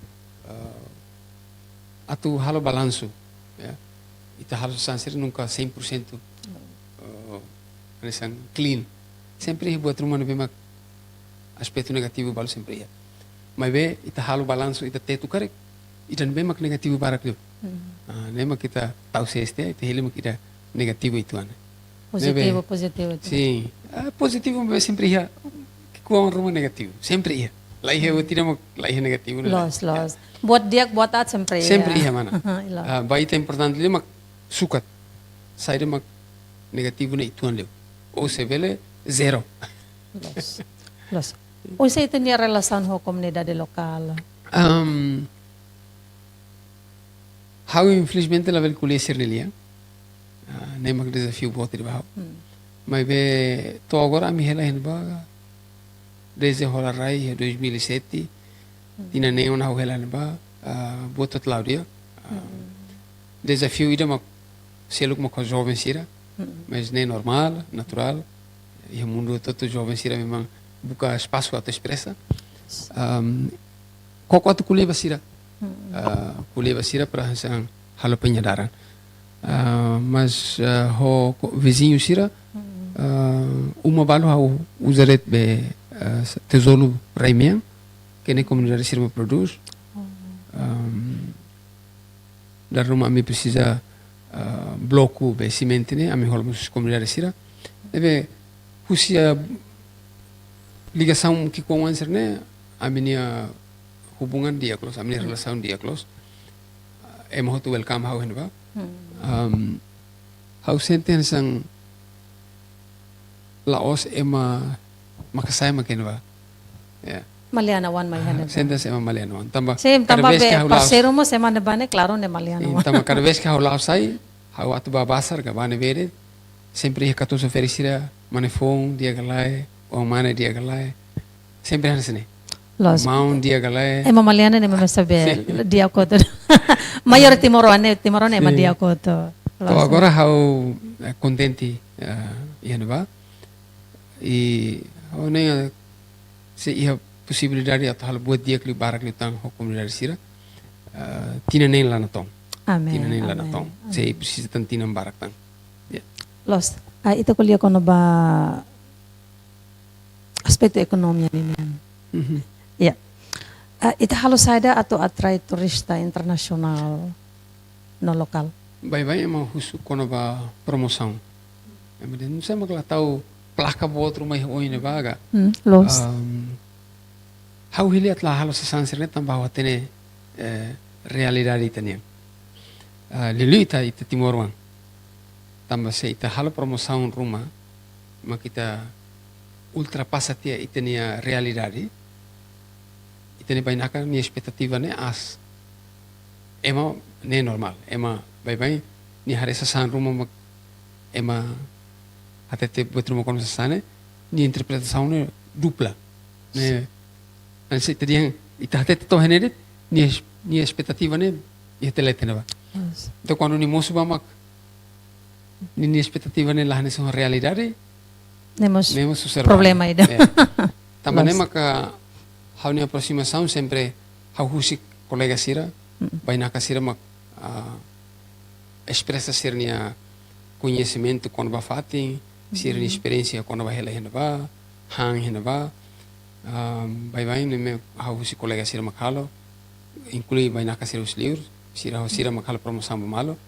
atu halo balanço ita halo sasan sira nunca 100% clean sempre buat rumah nabi mak aspecto negativo balu sempre ia mas be ita halo balanço ita tetu karek ita nabi mak negativo barak do nema kita tahu seste ita hele mak ita negativo itu ana Positivo, positivo. sim positivo mas sempre ia que com rumah negativo sempre ia lá ia eu tira mak lá ia negativo Los. Buat dia, buat at sempre. sempre ia mana Ila. baita importante le mak sukat sai mak negativo na itu leu ou se vele zero Los. Unsa ito niya relasyon ho komunidade lokal? How infelizmente la vel colher nelia nem mag desafio bote de bahau mas be to agora mi hela hen ba desde hola rai 2007 tina nem ona hela hen ba botot laudia desafio ida mak seluk mak jovem sira mas nem normal natural e o mundo todo jovem sira memang buka espaço autoexpressa. Koko atu kuliah basira. Kuliah basira para hansang halo penyadaran. Mas vizinho sira uma balu hau usaret be tesouro raimian que nem comunidade sira produz. Da rumah ami precisa bloco be cimento ne ami holamos comunidade sira. Deve husia ligação que com anser ne a minha hubungan dia close, a minha relação dia close. Emo tu welcome how henba. How senten sang Laos ema makasay makinba. Yeah. Malianawan may hanap. Senten ema malianawan. Tamba Sim, tamba be parceiro mo se man bane claro ne malianawan. Tamba cada vez que hau Laos sai, hau atu babasar ka bane vere. Sempre ia katus oferecida manefon dia galai, o mane dia galai. Sempre hansene. Los. Maun dia galai. Ema maliana ne sabe dia koto. Maior timorone ema dia koto. Então agora hau contente ianba. E hau nem se ia possibilidade atau hal buat dia kli barak li tang ho comunidade sira. Tina nem lá na tong. Amen. Tina nem lá na tong. Se precisa tantina barak tang. Los. Ito kuliah kono ba aspekto ekonominya ini. Ya. Ita halos saida atau atrai turista internasional no lokal. Bye-bye emang husu kono ba promoção. Emang não sei magla tau placa bo outro mai oi ne vaga. Los. Hau hili atla halos sansir ne tamba watene realidade itanian. Liluita ita timorwan. Tamba se ita halo promoção rumah, mak kita ultrapassa tia itania realidade. Itania bainaka ni expectativa ne as. Ema ne normal. Ema bye ni hari sasan rumah mak ema atete buat rumah kono sasane ni interpretação ne dupla. Ne anse terian ita atete to heneret ni expectativa ne ia teletena ba. Então quando ni mosu ba mak ni expectativa ne lah ne são realidade. Nemos Susservado. problema aí. Também nem maka hau ni aproximação sempre hau husik colega sira bainaka sira mak expressa ser nia conhecimento quando ba fatin ser nia experiência quando ba hela hena ba hang hena ba bye nem hau husik colega sira mak halo inclui bainaka sira os livros sira mak halo promoção ba malo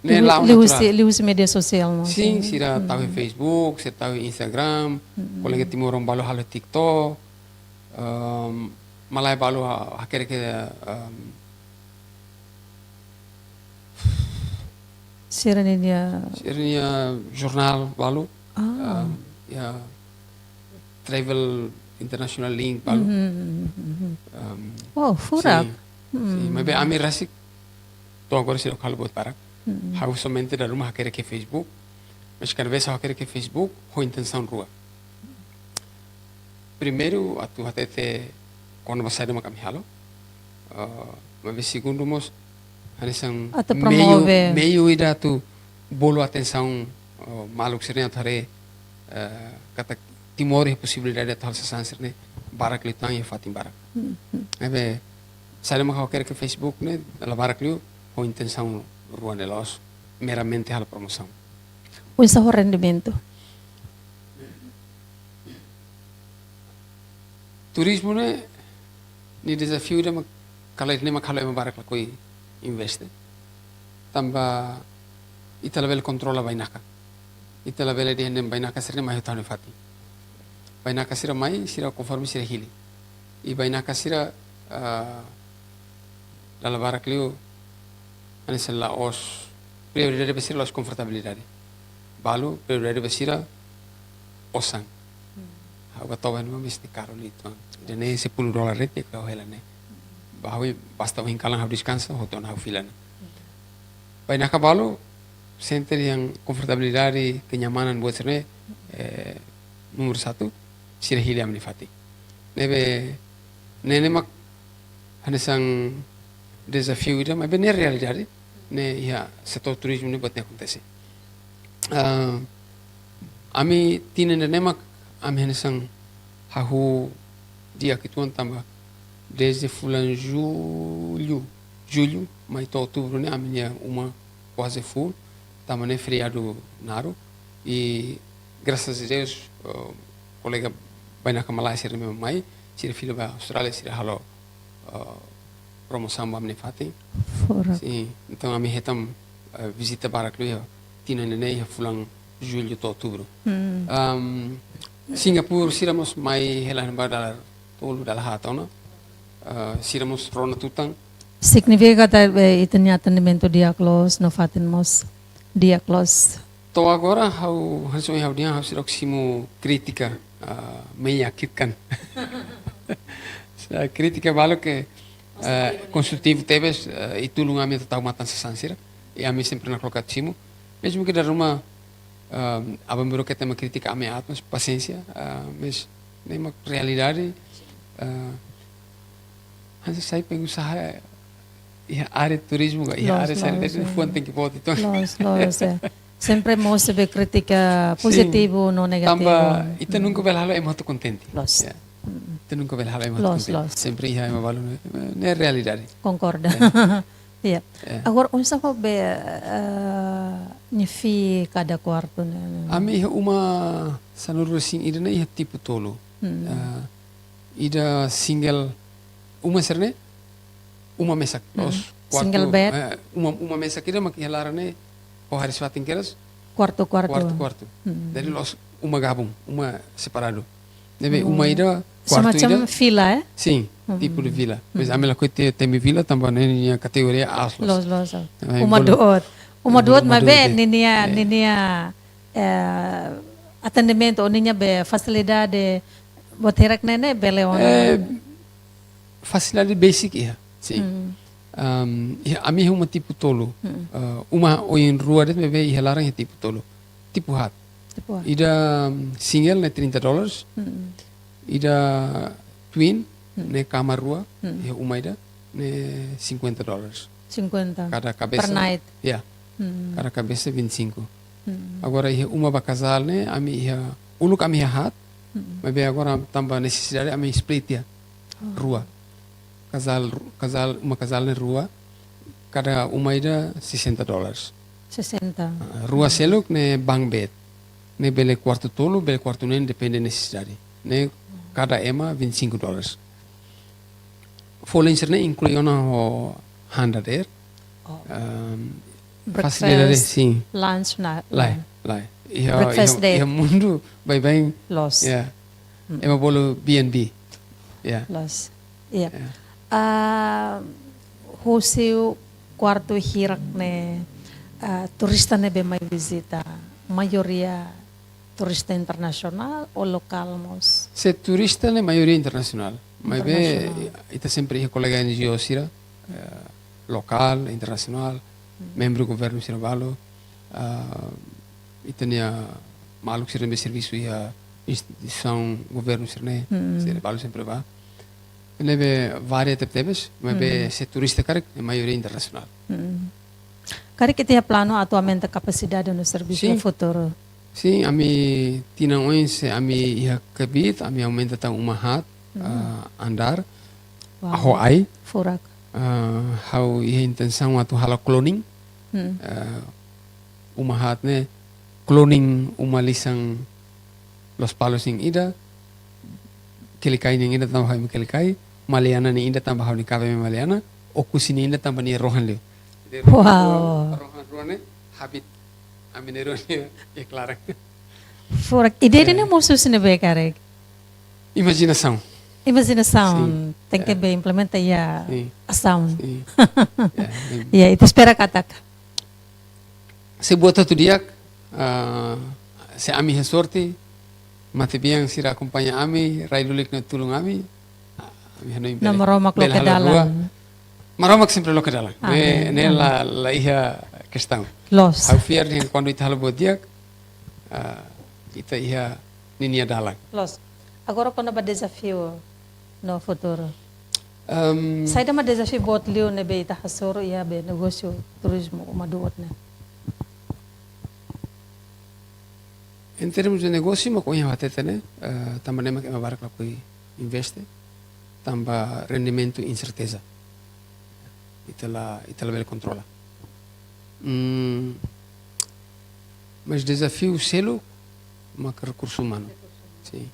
Lius media sosial no. Sim, sira tahu Facebook, sira tahu Instagram, kolega timur orang balu halo TikTok, malai balu akhirnya ke Sirania jurnal balu, ya travel international link balu. Wow, furak. Sim, mas bem Amir Rasik, tu agora sira kalau buat parak. Hau somente da rumah querer que Facebook, mas cada vez hau querer que Facebook, ho intenção rua. Primeiro, atu hatete quando você sai de uma caminhalo, mas segundo mos, anisang meio ida tu bolo atenção maluk sernya thare kata timor é possibilidade de tal sansir ne barak litan ya fatim barak. Ebe sai de uma hau querer que Facebook ne la barak liu ho intenção rua nelos meramente a promoção. O seu rendimento. Turismo ne ni desafio de kalau ne makalo ema barak la koi investe. Tamba ita level controla bainaka. Ita level de nem bainaka sirne mai tane fati. Bainaka sira mai sira conforme sira hili. I bainaka sira la barak liu Anis Laos prioridade besira Laos confortabilidade. Balu prioridade besira osang. Agora tahu kan mesti caro lito. Dan ne $10 rete kau hela ne. Bahawi basta o hinkalang hau descansa hoton hau filan. Bainaka balu center yang confortabilidade kenyamanan buat serne nomor 1 sira hili amni fati. Nebe nene mak hanesang desafio itu, mas benar realidade, né? Ya setor turismo ne pode acontecer. Ami tina ne mak amhenesang hahu dia kituan tamba desde fulan julho, mas to outubro né a minha uma quase full, tamba né feriado naro e graças a Deus colega vai na Kamalai ser meu mãe, ser filho da Austrália ser halo promoção bam ne fatem. Furak. Sim, então a minha retam visita barak lu ya tina nenei ya fulang julho to outubro. Singapura siramos mai helan badal tolu dal hatona. Siramos rona tutang. Significa que itanya atendimento diaglos no fatimos diaglos. To agora hau hansoi hau dia hau sirok simu kritika menyakitkan. Kritika balo que konstruktivo teves itulung ami tatau matan sesansira e ami sempre na colocar simu mesmo que da rumah abang que tem uma crítica à minha atmos paciência mas nem uma realidade Hansa sai pengusaha ia área de turismo ia área sanidade não foi tem que botar então Los, sempre mostra crítica positivo no negativo. Tamba ita nunca vel halo emoto contente. Los. Ita nunca vel halo emoto contente. Sempre ia ema valo não é realidade. Concorda. Iya. Agora unsa ko be nyefi kada quarto ne. Ami uma sanuru sing ida na ia tipo tolo. Ida single uma serne uma mesa os quarto single bed uma mesa kira makihalara ne o hari swating keras quarto dari los uma gabung uma separado deve uma ida quarto semacam ida villa sim tipo de vila mas a mela coite tem vila também na categoria aslos los uma duot mas be ninia atendimento ninia be facilidade boterak nene beleona facilidade basic ia sim a mim é uma tipo tolo uma em rua deve ver e larang é tipo tolo tipo hat ida single né $30 ida twin né kamar rua é uma ida né $50 50 cada cabeça per night cada cabeça 25 agora é uma para casal né a mim é uluk a minha hat mas bem agora também necessidade a minha split ya rua uma casal na rua, cada uma ida $60. 60. Rua seluk ne bang bed. Ne bele quarto tolo, bele quarto nem depende da necessidade. Ne cada ema $25. Folenser ne inclui ona ho $100. Facilidade sim. Lunch na. Lai. Breakfast day. Ia mundo bem. Los. Yeah. Ema bolo B&B. Yeah. Los. Yeah. Hoseu quarto hirak ne turista ne be mai visita maioria turista internacional ou local mos se turista ne maioria internacional mas be ita sempre ia colega NGO sira local internacional membro do governo sira valo ita nia maluk sira be serviço ia instituição governo sira ne sira valo sempre va Nebe várias tebes, mas be se turista cara é maioria internacional. Kari kita plano atualmente capacidade no serviço no futuro. Sim, a mi tina oense, a mi ia kabit, a mi aumenta tang uma hat andar. Aho ai. Furak. How ia intenção atu hala cloning. Uma hat ne cloning uma lisang los palos in ida. Kelikai ni ida tambah kami kelikai, Maliana ni ida tambah kami kafe Maliana, okus ni ida tambah ni rohan leu. Wow. Rohan rohane habit aminero ni é claro. Furak. Ideia nem moço ne be karek. Imaginação. Imaginação. Tem que be implementa ya ação. Ya, itu espera katak. Se bota tu dia, se ami ha sorte. Mati biang sira acompanha ami, rai lulik na tulung ami hanoi Na maromak lo ke dalan. Maromak sempre lo ke dalan. Ne la iha questão. Los. Au fiar ni quando ita halo bodiak, ita iha ninia dalan. Los. Agora quando ba desafio no futuro. Sai dama desafio bot liu ne be ita hasoro ia be negócio turismo maduot ne. Em termos de negócio, mas com a teta, né? Também é uma barca que investe, também rendimento e incerteza. Itala bem controla. Mas desafio selo, mas recurso humano. Sim.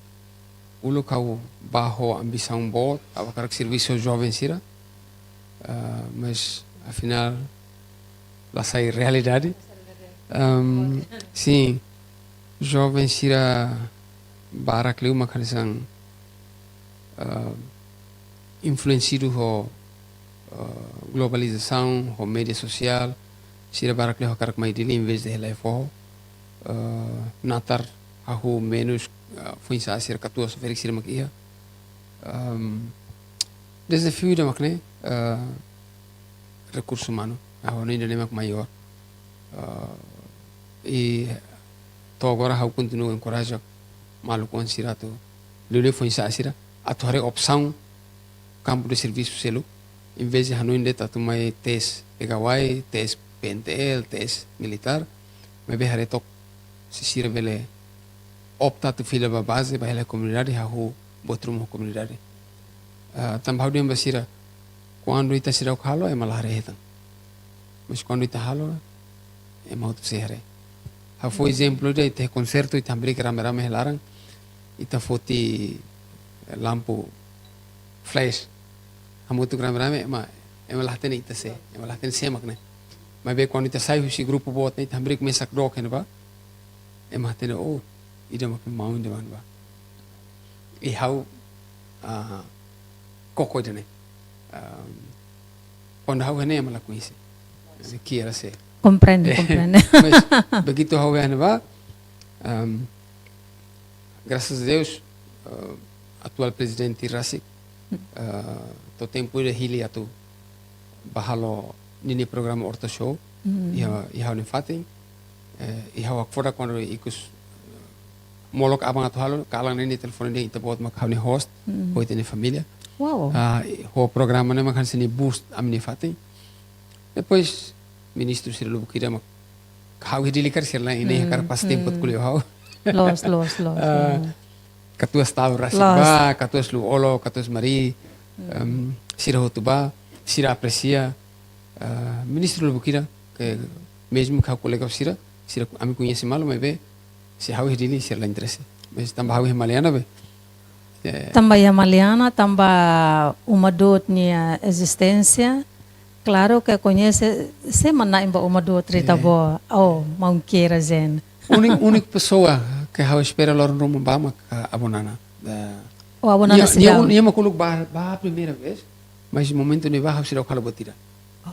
O local baixo ambição boa, a cara que serviço jovem sira, mas afinal lá sai realidade. Sim, jovem sira barak leu uma canção influenciado com globalização, com mídia social, sira barak leu cara que mais dele em vez de ela for natar a menos foi a ser 14 ver que sira maquia desafio da macne recurso humano a ainda nem maior e to agora eu continuo a encorajar maluco an sira to lele foi a sira a torre opção campo de serviço selo em vez de hanu ainda tu mai test pegawai test PNTL test militar mas bem haretok se sira bele opta tu fila ba base ba hela comunidade ha ho botrum comunidade tambah dia basira quando ita sira khalo é malare hetan mas quando ita halo é mau tu sehre ha foi exemplo de te concerto ita ambri que rame helaran ita foti lampu flash hamutu rame ma é malahten ita se é malahten se makne mas bem quando ita sai esse grupo bot ita ambri que mesak dok né ba é mahten oh ida mak mau inde man ba e how koko de né quando how né mala conhece que era ser Comprende. mas begitu how né ba graças a Deus atual presidente Rasik to tempo de hili atu bahalo nini programa Horta Show e how ne fatin e how fora quando ikus molok abang atu halo kalang nini telefone dia ita bot mak how ne host ho ita ne família Wow. o programa ne makan sini boost amni fatin depois ministro Ciro Bukira mak how hidilicar sirla ini kar pas tempo kulio how Los. Katua Stau Rasik Katua Slu Olo, Katua Mari, Sira Hotuba, Sira Aprecia, Ministro Lubukira, que mesmo que o colega Sira a mim conhece mal, mas vê, se hau hidili Sira lá interesse. Mas também hau Maliana vê. Também a Maliana, também uma dot nia existência. Claro que conhece, semana imba uma dot rita boa, mau queira zen. Única pessoa que hau espera lor rumah bama abonana. O abonana sidau. Ia makuluk bah primeira vez, mas no momento ne bah hau sidau kalau botira.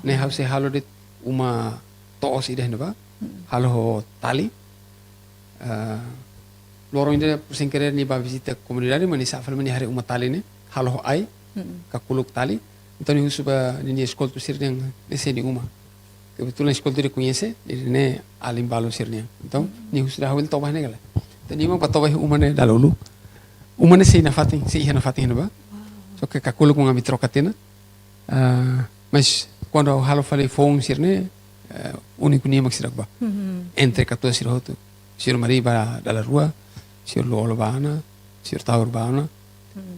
Ne hau se halo de uma toos ida ne ba. Halo ho tali. Loro ainda sem querer ni ba visita comunidade, mas ni safal mani hari uma tali ne. Halo ho ai. Kakuluk tali. Então ni husuba ni escola tu sir yang nesse ni uma. Kebetulan escola tu reconhece, ele ne alim balo sirnya. Então ni husuda hawil tobah ne gala. Tani mo patobah uma ne dalulu. Uma ne sei na fatin ba. So que kakulo com a mitrocatina. Mas quando eu halo falei phone sirne, único nem maxirak ba. Entre 14 sirhoto. Sir Maria ba da rua, sir Lolo bana, sir Taur bana.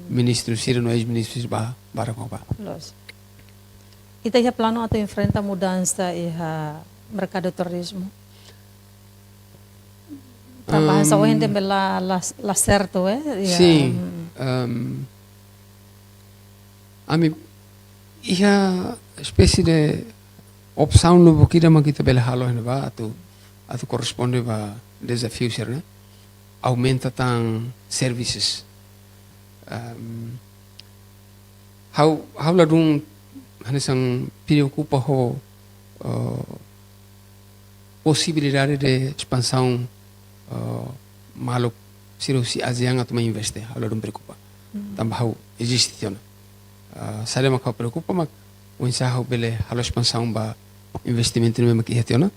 Ministro sir no ex-ministro ba para com ba. Los. Ita ya plano atau enfrenta mudança e mercado turismo. Trabalha só ainda lá certo, Sim. A mim, ia espécie de opção no boquida mas kita bela halo ainda ba atu corresponde ba desafio ser né aumenta tan services how la dun hanesang preocupa ho possibilidade de expansão maluk siro si aziang atau investe how la dun preocupa tambah how existe tiona sale mak how preocupa mak unsa how bele halo expansão ba investimento no mak ia tiona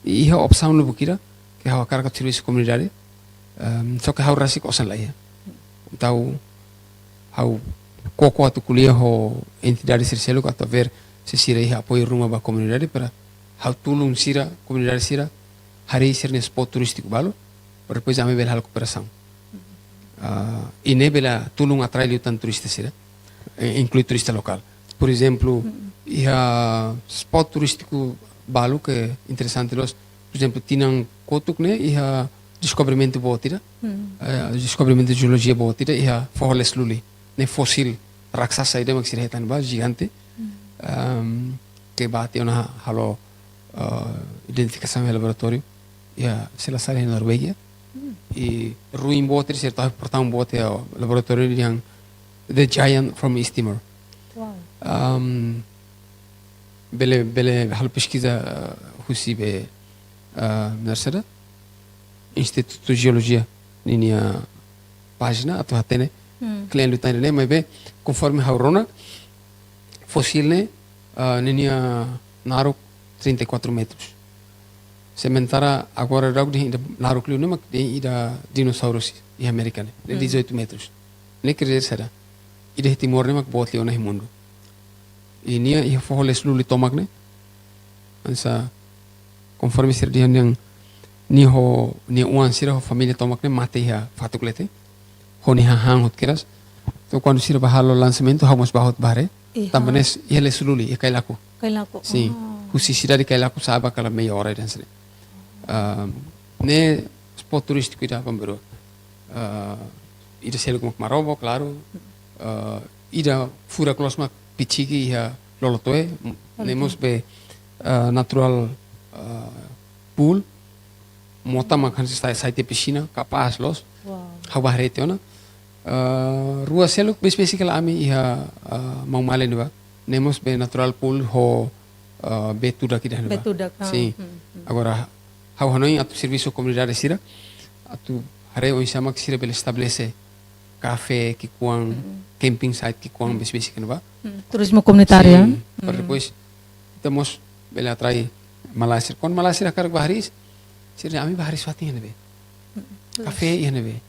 e how opção no bukira que how carga serviço comunidade só que how rasik osan lá ia então how koko atu kuliah ho entidade sirseluk atau ver se sira ia apoio rumah ba comunidade para how tulung sira comunidade sira hari sirne spot turístico balo depois ame bela halo cooperação. Ine bela tulung atrai liutan turista sira, inclui turista local. Por exemplo, ia spot turístico balu que é interessante los, por exemplo, tinang kotuk ne ia descobrimento botira, descobrimento de geologia botira ia forles luli, ne fossil raksasa ide mak sirhetan ba gigante, que bate ona halo identificação em laboratório, ia se la sale na Noruega. E ruim bote certo portar bote ao laboratório yang the giant from East Timor. Wow. Bele hal pesquisa husi be narsada Instituto de Geologia ninia página atau hatene klien lutain ne mas be conforme haurona fossil ne ninia naruk 34 metros. Sementara agora rau de naruk liu mak de ida dinossauros e americano de 18 metros. Ne querer será. Ida Timor ne mak bot liu na mundo. E nia ia forles luli tomak ne. Ansa conforme ser dia yang ni uan sira ho família tomak ne mate ia fatuklete. Ho ni hang hot keras. Então quando sira bahalo lançamento hamos bahot bare. Tambanes ia les luli ia kailaku. Kailaku. Sim. Husi sira di kailaku saaba kala meia hora dan sere. Ne spot turístico ida pambero. Ida selo como Marobo, claro. Ida fura klosma pichigi ia lolotoe. Nemos be natural pool. Mota makan sta site piscina capaz los. Wow. Habarete ona. Rua selo basically ami ia mau male ba. Nemos be natural pool ho betuda kita ba. Betuda. Sim. Agora hau hanoi atu serviço comunidade sira atu hare o insama que sira bele estabelece café que kuang camping site que kuang besi kan ba. Turismo comunitário. Sim. Para depois temos bele atrai Malaysia. Kon Malaysia akar baharis sira ami baharis wati hene be. Café hene be.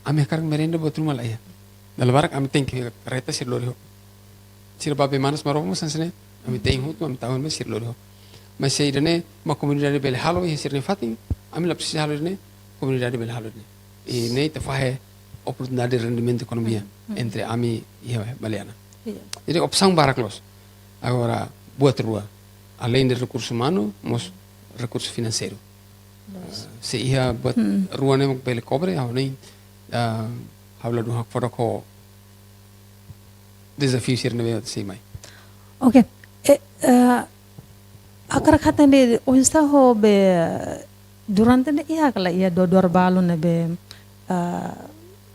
Ami akar merenda botul Malaya. Dalam barak ami tem que reta sir lori ho. Sira babe manas maromo sansene ami tem hut ami tahun be sir lori ho. Mas se irene uma comunidade bele halo e sirne fatin ami la precisa halo ne comunidade bele halo ne e ne te fahe oportunidade de rendimento economia entre ami e baleana. Jadi opção baraklos. Agora buat rua além de recurso humano mos recurso financeiro. Se ia buat rua ne bele cobre au nem habla do hak fodoko desafio sirne be sei mai. Okay. Akar kata ni unsa ho be durante ni iya kala iya dodor balu ne be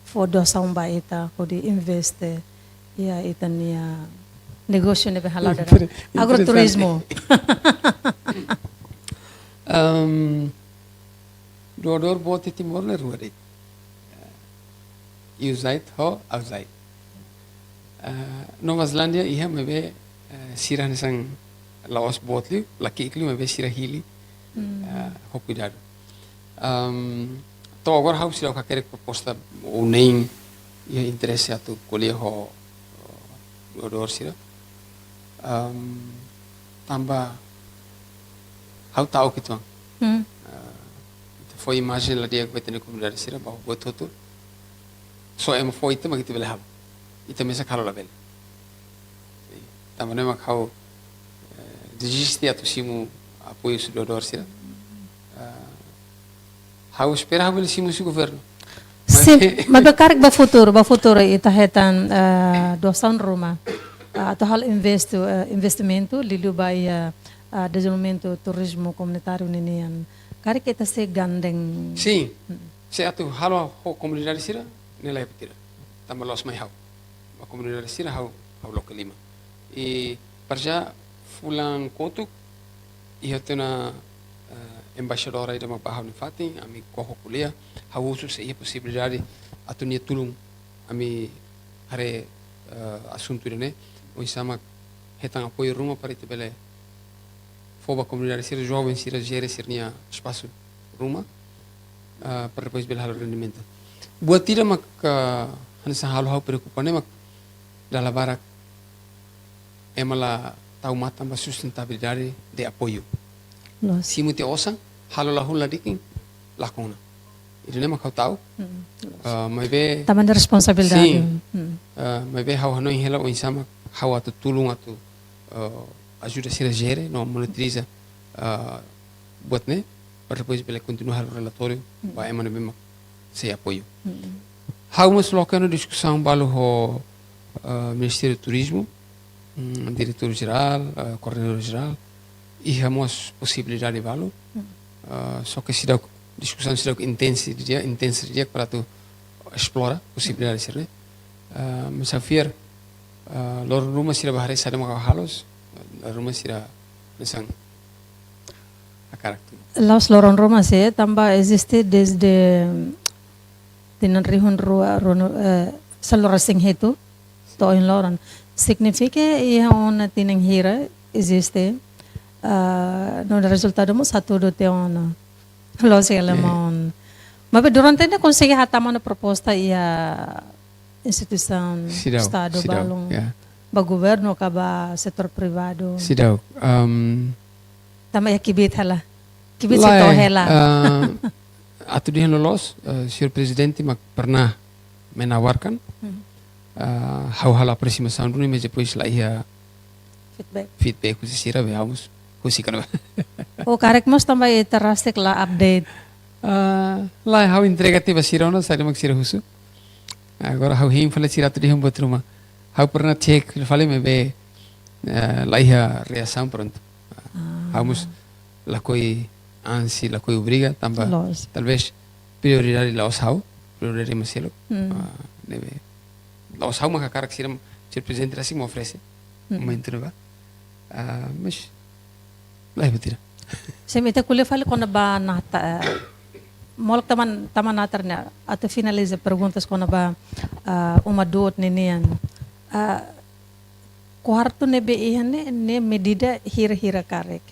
fodo saumba ita ko di investe iya ita niya negosyo ne be halal dara agroturismo. Dodor bote Timor le ruare. Uzait ho avzait. Nova Zelândia ia me be sirah nesang Laos botli, laki ikli me be sirah hili. Ho cuidado. To agora hau sirah kakere proposta o nem ia interesse atu kolia ho dodor sirah. Tamba hau tau kituang. Foi imagem lá dia que vai ter na comunidade sirah bahwa buat tutu. So em foi itu begitu bela hab. Itu mesa kalau label. Tamba nema kau desiste atu simu apoio sudodor sira. Hau espera hau simu si governo. Sim, mas bekarik ba futuro ita hetan dosan rumah atau hal investimento lilu bai desenvolvimento turismo comunitário ninian. Karik kita se gandeng. Sim. Se atu halo ho comunidade sira nela petira. Tamba los mai hau. A comunidade sira hau local lima. E para já fulan kotuk ia tena embaixadora ida mapahau ni fatin ami koho kuliah hau usu se ia possibilidade atunia tulung ami hare assunto ne o sama hetang apoio rumah para itu bele foba comunidade sira jovem sira gere sirnia espaço rumah para depois bele halo rendimento buat tira mak hansa halo preocupane mak dala barak emala tau mata ba sustentabilidade de apoio. Si muti osang halo lahul ladiking lakuna. ida ne makau tahu mai be Taman de responsabilidade. sim mai be hau hanoi hela o insama hau atu tulung atu ajuda sira gere no monitoriza buat ne para depois bele continuar o relatório vai emana be mak se apoio hau mas local discussão balu ho Ministério do Turismo diretor-geral, coordenador-geral, e hemos possibilidade de valo. Só que se dá discussão se dá intensa dia para tu explorar possibilidade de ser, né? Mas a fier, lor rumah sira bahari sada maka halos, rumah sira nesang a karakter. Los lorong rumah sih tambah existe desde tinan rihun rua salora sing itu to in loran. Significa ia ona tinang hira existe no resultado mo satu do te ona los elemon mas durante ne consegue hatamana proposta ia instituição estado balong ba governo ka ba setor privado sidau tama ya kibit setor hela atu dihan lolos senhor presidente mak pernah menawarkan hal-hal aproximação dulu mas depois lá ia feedback ku sira vamos kusikan o karek mos tambah terasik la update lá hau entrega te basira ona sai mak sira husu agora hau him fala sira tu diham botruma hau pernah check falei me be lá ia reação pronto vamos la koi ansi la koi obriga tambah talvez prioridade lá os hau prioridade masilo nebe los hau maka karak sira senhor presidente assim me oferece uma entrega mas lá betira semita kuliah fale kona ba nata molak taman natar na ato finaliza perguntas kona ba uma dot ninian quarto nebe ihan ne medida hira karek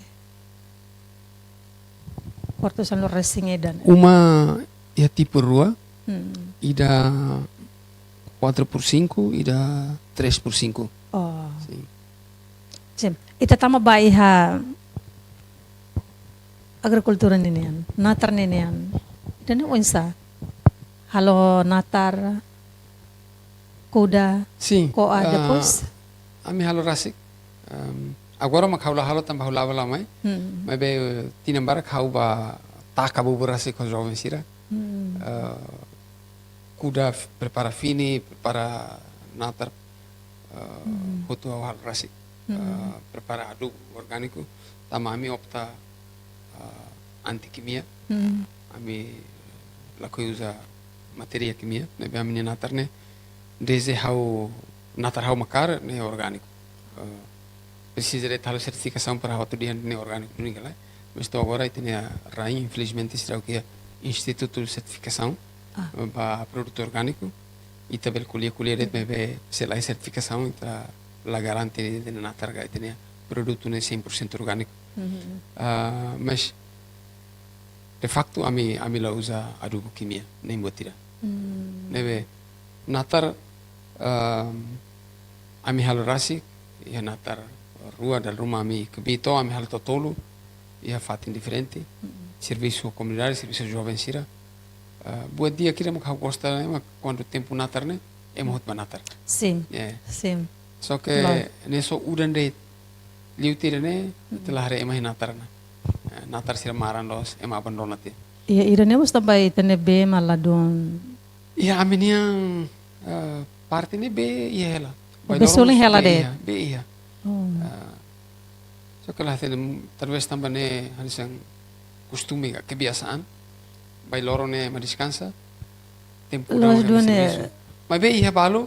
quarto san lo resingedan uma ya tipo rua ida 4x5 ida 3x5 oh sim ita tama ba iha agrikultura ninian natar ninian dan unsa halo natar kuda sim koa depois ami halo rasik agora mak halo tambah hula mai mai be tinambar khau ba takabu rasik ko jovem sira kuda prepara fini prepara natar hotu hal rasik prepara adubo orgánico tamami opta anti kimia ami lakoi usa materia kimia nebe ami natar ne desde hau natar hau makar ne orgánico precisa de tal certificação para hau tu dia ne orgánico ninguém lá mas estou agora tem a rainha infelizmente será o que é instituto de certificação para produto orgánico e também colher de bebê se lá certificação então la garante de natar ga tem produto ne 100% orgánico mas de facto ami la usa adubo kimia nem botira nebe natar ami hal rasi ya natar rua dal rumah ami kebito ami hal totolo ya fatin diferente serviço comunitário serviço jovem sira buat dia kira mak gosta quando tempo natar ne hot natar sim sim só que neso udan de liutira ne telah re emah natar na natar sira maran los ema abandonate iya irane mus tambah itene be maladon iya aminian parte ne be iya hela besulin hela de be iya só que lah talvez tambah ne hanisang costume kebiasaan by loro ne ma descansa tempo da mas be iya balu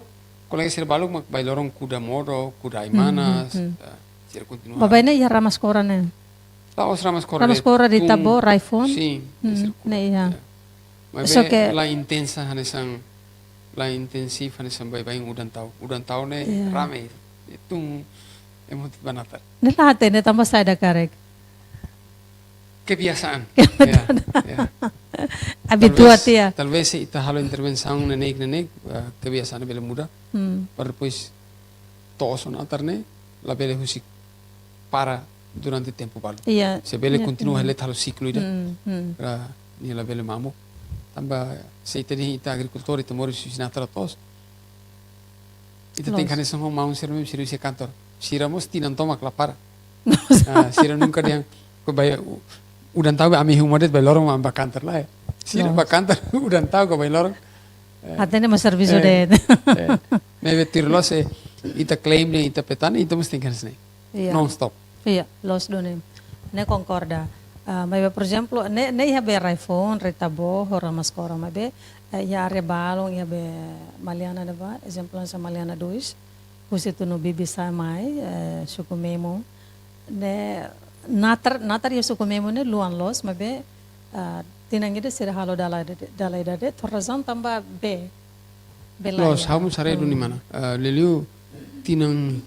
colega sira balu mak by lorong kuda modo kuda imanas sira continua babai ne ya ramas korane Laos ramas kora di tabo raifon sim ne iya mas so be la intensa hanesang la intensif hanesang bay udan tau ne rame tung emot banatar ne lahate ne tambah sada karek kebiasaan habituat ya talvez ita halo intervenção nenek kebiasaan bele muda para depois toso natar ne la bele husik para durante tempo balu iya se bele continua hele halo ciclo ida ni la bele mamu tamba seita ni ita agricultor ita mori susi natara tos. Ita Los. tem kane são mau ser mesmo se cantor. Siramos tinan toma klapara. Sira nunca dia ko bay udan tahu ami humodet bay lorong amba cantor lah. Sira ba cantor udan tahu ko bay lorong. Atene mo serviço de. Maybe tirlos ita claim ni ita petani ita mesti kan sini. Iya. Non stop. Iya, los done. Ne concorda. Mas por exemplo, ne ia be iPhone, retabo, hora mascora, mas be ia rebalong ia be Maliana deba, exemplo sa Maliana 2. Kusi tu no bibi sa mai, suku memo. Ne natar ia suku memo ne luan los, mas be tinang ide sira halo dalai dade, thorazan tamba be. Los hamu sare du ni mana. Leliu tinang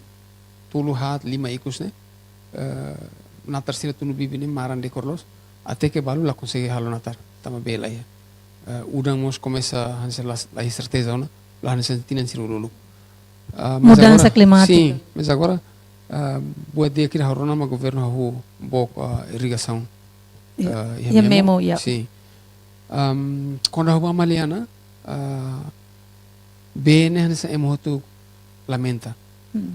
5 ikus ne. Natar sira tunu bibi ne maran de corlos até que balu la consegue halo natar tama bela ya udang mos começa a ser la incerteza ona la necessitina sira lulu Mudança climática. sim mas agora buat dia kira harona ma governo hu bok irrigação Ia memo, ia. sim quando a Maliana bene hansa emotu lamenta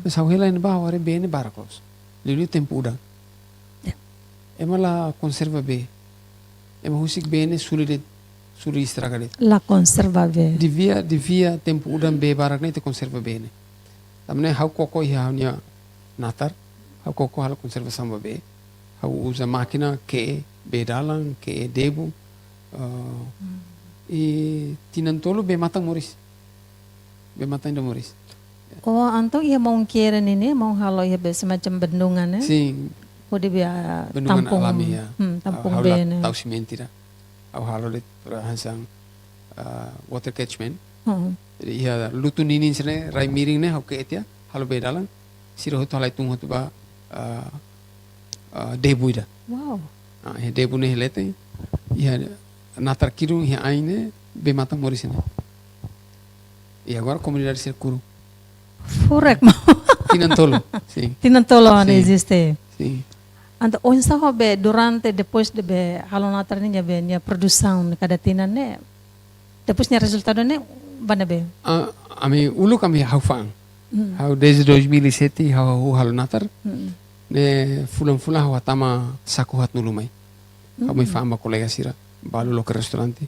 mas hau hela in bawa re bene barakos liu tempo udang ema la conserva be ema husik bene suri estraga La conserva be. devia tempo udang be barak ne te conserva bene tamne hau koko ia nia natar hau koko hala conserva samba be hau usa máquina que be dalang que debu e tinantolo be matang moris Oh, anto ia mau kira ini mau halo ia be semacam bendungan ya. sim Pode biar bendungan tampung, alami ya tampung hau bene. tau simentira hau halo let hansang water catchment jadi ia lutu ninin sene rai miring ne hau ke etia halo be dalang siro hoto halai tung hoto ba debu ida Wow. ia debu ne helete ia natar kiru ia aine be matang moris ne ia agora comunidade ser kuru Furek mau. tinantolo sim Tinantolo Sim. existe. sim Anto onsa be durante depois de be halo natar ni be nya produção cada tinan ne. Depois nya resultado ne bana be. ami ulu kami hau fang hau desde 2007 hau halo natar ne fulan hau tama saku hat nulumai hau mai fama kolega sira balu lo ke restaurante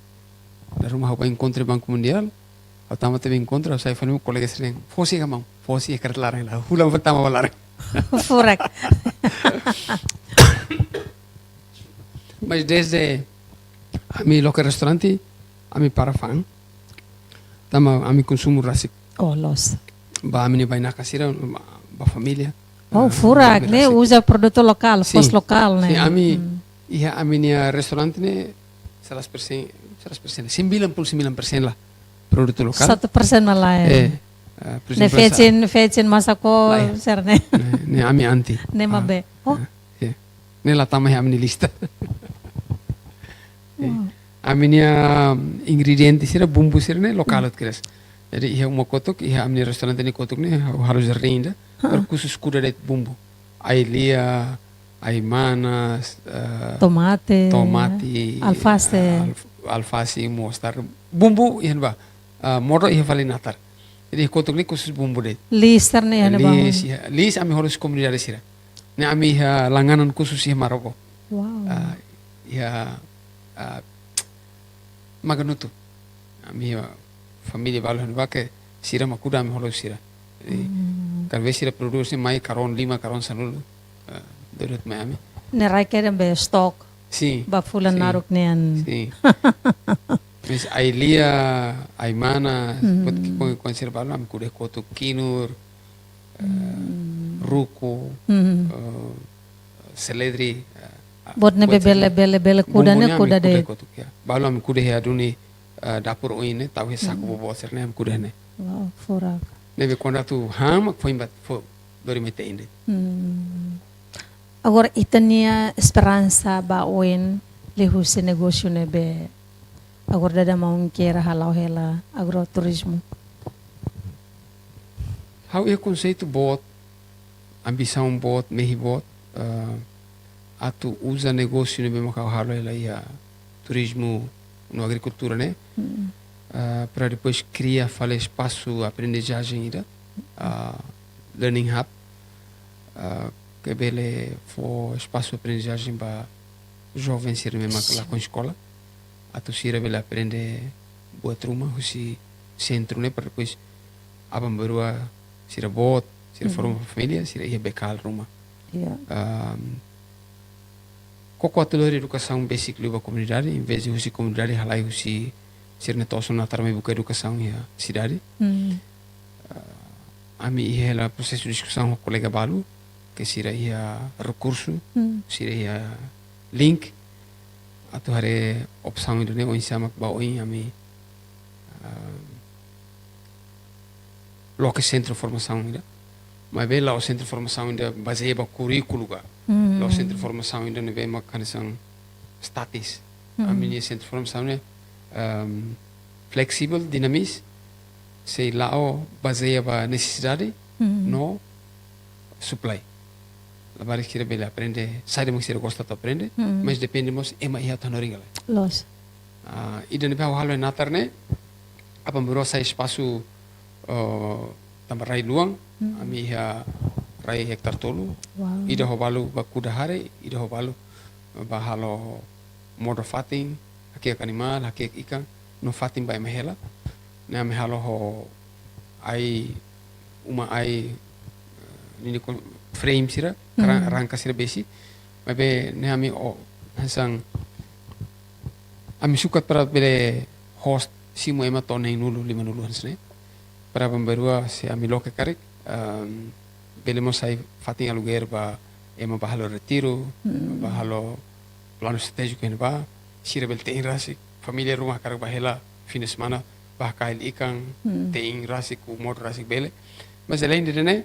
da rumah hau encontre banco mundial hau tama teve encontre hau sai fanu kolega sira fosi gamau fosi e kerlarang la fulan tama balarang Furek. mas desde ami lo ke restaurante ami para fang tama ami consumo rasik Oh, los. ba ami ne vai na kasira ba família Oh, furak ne usa produto lokal, Sim. pos lokal ne. Sim, ami nia restaurante ne 100%, 99% lah produto lokal. 1% malai. Por Ne exemplo, fecin masako Lai. ser ne. ne ami anti. Ne mabe. Oh, Ne la tama ami ni lista. Ami nia ingredientes sira bumbu sira ne lokalot kres. Jadi ia uma kotok, ia ami restaurante ni kotok ne harus rinda. Khusus kuda det bumbu. Ailia, aimanas, tomate. tomate, alface, mostar, bumbu ihan ba, moro ihan vali natar. Jadi kotok ni khusus bumbu det. Lister ne yana bang. Lis ami harus komunidade sira. Ne ami langanan khusus ihan Maroko. Wow. Maganutu. Ami família balu han ba ke sira makuda ami harus sira. Kan sira produksi mai karon 5 karon sanul durut mai ami. Ne raikeren be stok. Sim. Ba fulan naruk nean. Sim. Mas ailia, aimana, pot que conservar am kude kotu kinur, ruko, seledri. Bot ne be bele kuda ne kuda de. Balu am kude ya duni dapur oine tahu saku bobo serne am kude ne. Wow, furak. Nebe quando tu ham foi imbat foi dorimete inde. Agora itania esperança ba oin lehu se negócio ne be. Agora dada mau kera halau hela agroturismo. Hau e conceito bot, ambição bot, mehi bot, atu usa negócio ne be makau halau hela ia turismo no agricultura, né? Para depois criar, falei, espaço aprendizagem, learning hub, que bele for espaço aprendizagem para jovens ir mesmo lá com a escola, a tosira bele aprende boa truma, o centro, né? Para depois abambarua, sira bot, sira forma família, sira ia becal ruma. Koko atelori educação basic lupa comunidade, em vez de usi comunidade halai usi sir netoso na tarme buka educação ya cidade. Ami ia processo de discussão com colega balu, que sira ia recurso, sira ia link, atau hare opção itu ne oin sama baoin ami loke centro formação ida. Mas bem lá o centro de formação ainda baseia no currículo ga. Lá o centro de formação ainda não vem uma questão statis. A minha centro de formação é flexível, dinamismo. Se lá o baseia na necessidade, no supply. Lá várias que rebelde aprende, sai de uma que gosta de aprender, mas depende mas é mais até na ringa lá. Los. E daí o halo é natar né, apa merua sai espaço tambah rai luang, ami rai hektar tolu. Wow. Ida hobalu bakuda hare, ida hobalu bahalo modo fating, hakik animal, hakik ikan, no fating ba mehela. Na mehalo ho ai uma ai nini ko frame sira, rangka sira besi. Mabe ne ami hansang ami sukat para bele host simu ema toneng nulu 5 nulu hansne. Para pemberua se ami loke karik belemos sai fating aluguer ba ema bahalo retiro bahalo plano estratégico en ba sira bel tein rasik familia rumah karak bahela fin de semana bah kail ikan tein rasik ku mod rasik bele mas além de né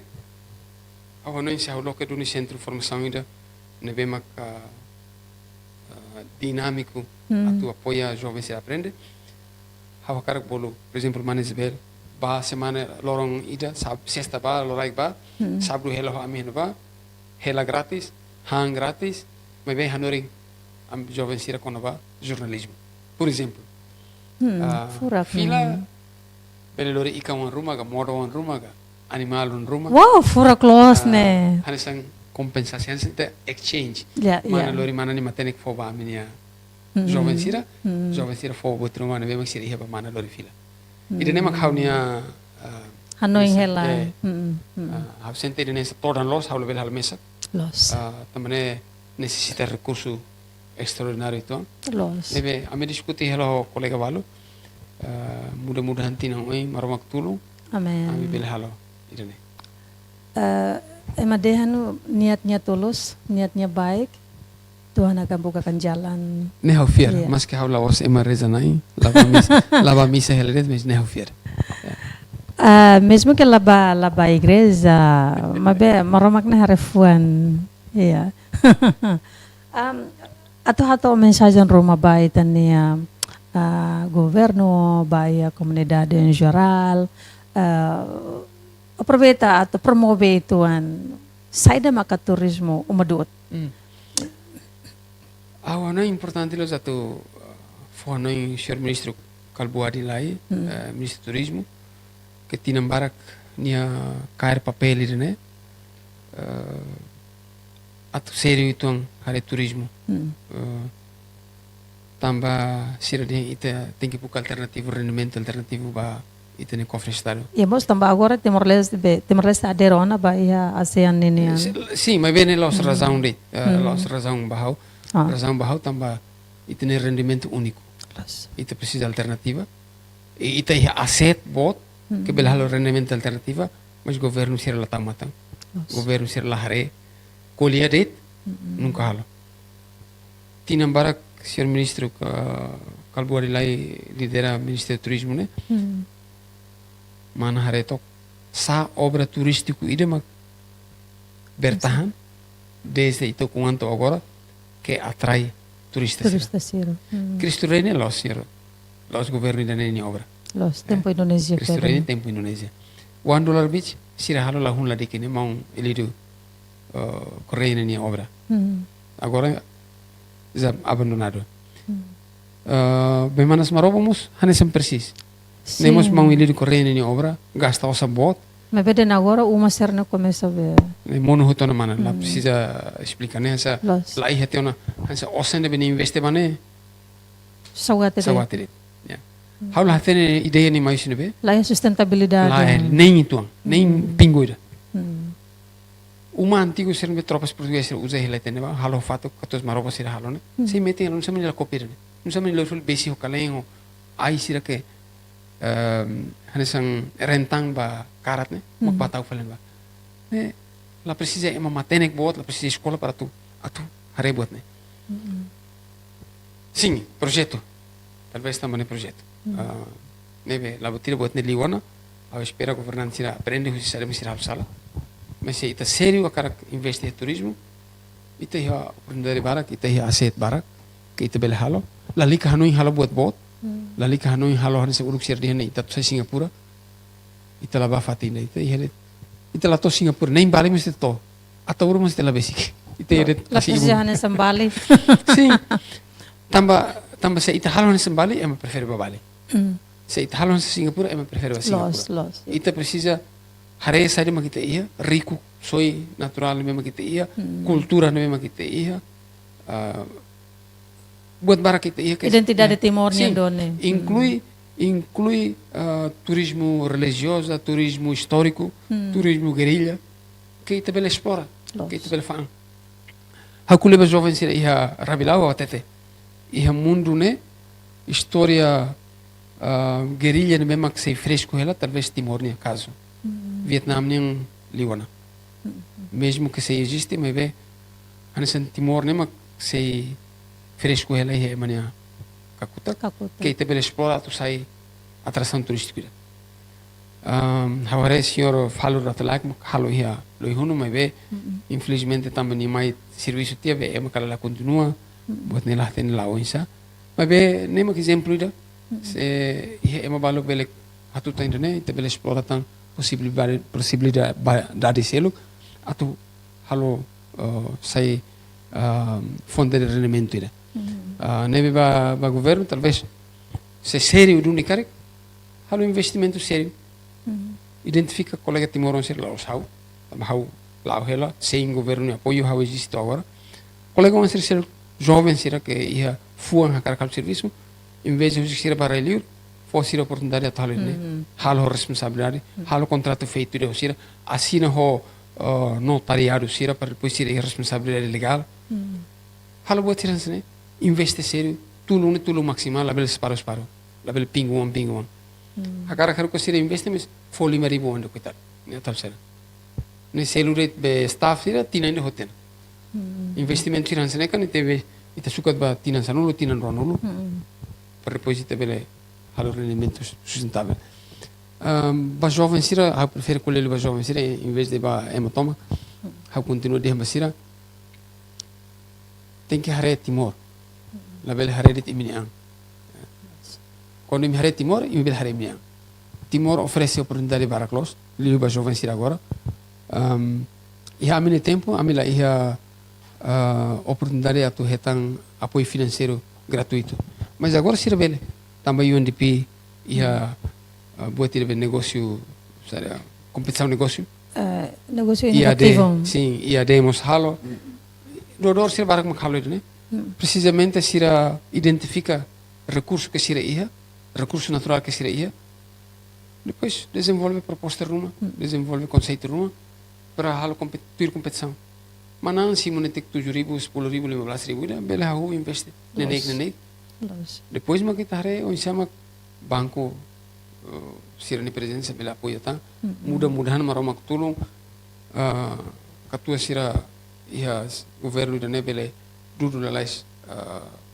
aho no insa loke duni centro formação ida ne bema dinâmico atu apoia jovens se aprende hawa karak bolo por exemplo manesbel ba semana lorong ida sexta ba loraik ba sabru hela amin ba hela gratis hang gratis mas bem hanoring am jovem sira kona ba jornalismo por exemplo fila bele lori ikan wan rumah ga modo wan rumah ga animal wan rumah Wow, fura close ne. hanisang kompensasi hanisang exchange Ya, mana ya. lori mana ni matenik fo ba aminia jovem sira fo botro mana bem sira ia ba mana lori fila ida ne makhaunia Hanoi hela. hau sente de nessa toda los hau level hal mesa Los. também necessita recurso extraordinário então Los. leve a me discutir helo colega balu mudah-mudahan tinang oi maromak tulung ami Amen. bel halo ida ne Ema dehanu niatnya tulus, niatnya baik. Tuhan akan bukakan jalan. ne hau fier Iya. mas que hau lawas ema rezanai lava misa heledet mas ne hau fier Mesmo que laba igreja, mabe maromak na harefuan. Iya. Ato mensagem Roma ba itania governo ba a comunidade em geral. Aproveita atau promove tuan saída maka turismo umadut. Awa importante lo zato fo no senhor ministro Kalbuadi lai ministro turismo que tinha barak nia cair papel ide né atu sério itu hare turismo tamba sira de ita tem que buscar alternativo rendimento alternativo ba ita ne cofre estado E mos tamba agora Timor-Leste aderona ba ia ASEAN nini. sim mas bem los razão de los razão bahau tamba ita ne rendimento único ita precisa alternativa e ita ia asset bot que bela halo rendimento alternativa mas governo sira la tamata governo sira la hare colher det nunca halo tinam barak senhor ministro Kalbuari lai lidera ministério do turismo né mana hare tok sa obra turístico ide mak bertahan desde itu quanto agora que atrai turistas Turista siro. Cristo Reine los senhor los governo da neni obra Los tempo Indonesia. Cristo Reine tempo Indonesia $1 beach sira halo la hun la dikini mau elidu correia neni obra agora já abandonado bemanas marobamos, hanes precis. Sim. Nemos mau ili corrente ni obra, gasta ossa bot, Mas vede agora uma serna começa a ver. mono hutona mana, lá precisa explicar, né? Essa Los. lá ia ter uma, essa ossa ne beni investe bane, Sawate. sawatiri. Ya. Haula hatene ideia ni mais nebe, Lá é sustentabilidade. lá é nem itu, nem pinguira. Hmm. Uma antigo ser me tropas portuguesas usa ele tene ba, halo fato katos maroba sira halo ne. Se mete não sabe la copia ne. Não sabe lo sul besi ho kalengo, ai sira que hanesang rentang ba karat ne, magpataw falen ba. Ne, la precisa é uma matenek bot, la precisa escola para tu, atu harebot ne. Sim, projeto. Talvez também projeto. Nebe, la botira bot ne liwana, a espera governança aprende o que me será sala. Mas se ita sério a cara investe em turismo, ita ia oportunidade barak, ita ia aset barak, que ita bele halo. La lika hanoi halo buat bot, la lika hanoi halo han se uruk sirdi ne ita tu Singapura, ita la ba fatina ita ita la to Singapura, nem Bali mas to, ata uru mas la basic. Ita ia Lá precisa nessa Bali. sim, tamba se ita halo nesse Bali, eu me prefiro ba Bali. Se ita halo nesse Singapura, eu me prefiro ba Singapura. Los. Ita precisa hare sari makita iya, rico, soy natural mesmo makita iya, cultura mesmo makita iya, buat barak kita iya. Identidade Timor-Leste done. Inclui turismo religioso, turismo histórico, turismo guerrilha, que ita bela explora, que ita bela fan. Hakule ba jovem sira iya rabilau atete, iya mundo ne, história guerrilha ne mesmo que sei fresco ela, talvez Timor ne caso. Vietnam nem liwana. Mesmo que se existe, mas bem, anesan Timor nem mas se fresco ela é mania kakuta. Que ite bela explora tu sai atração turística. Agora senhor falo ratalak, halo ia loihuno mas bem, infelizmente também nem mais serviço tia bem, mas ela continua, buat nem lá tem lá onça. Mas bem, nem mais exemplo ida, se é uma balo bela hatuta ainda né, ite bela explora tão possibilidade selo atau halo sai fonte de rendimento ira nebe ba governo talvez se sério do unicare halo investimento sério identifica colega timoron ser lá usau hau lá hela sem governo apoio hau existe agora colega vão ser jovem será que ia fuan a carcal serviço em vez de ser para ele fosse a oportunidade a tal né halo responsabilidade halo contrato feito de osira assina ho notariado sira para depois ser responsabilidade legal halo buat tiran né investe sério tulo maximal label sparo label pinguan agora quero que sira investe mas foli maribo ando coitado né tal sera né celuret be staff sira tina ainda hotel investimento tiran né kan teve ita sukat ba tinan sanulo tinan ronolo para depois ita bele halo rendimento sustentável. Ba jovem sira, eu prefiro colher ba jovem sira em vez de ba hematoma. Eu continuo de sira. Tem que hare Timor. La bel hare de Timinian. Quando me hare Timor, eu bel hare Timinian. Timor oferece oportunidade para close. Liu ba jovem sira agora. E há muito tempo, a mila ia oportunidade a tu retan apoio financeiro gratuito. Mas agora sira bele. Também UNDP ia buat ir negócio, competição negócio. Negócio inovativo. Sim, ia demos halo. Dodor sira barak mak halo né? Precisamente sira identifica recurso que sira ia, recurso natural que sira ia. Depois desenvolve proposta ruma, desenvolve conceito ruma para halo competição. Mas não se monetek 7.000, 10.000, 15.000, bela hau investe, nenek. Depois mas kita hari orang sama banco sira ni presença bela apoio tá mudah-mudahan maromak tulung katua sira ia governo da nebele dulu lalais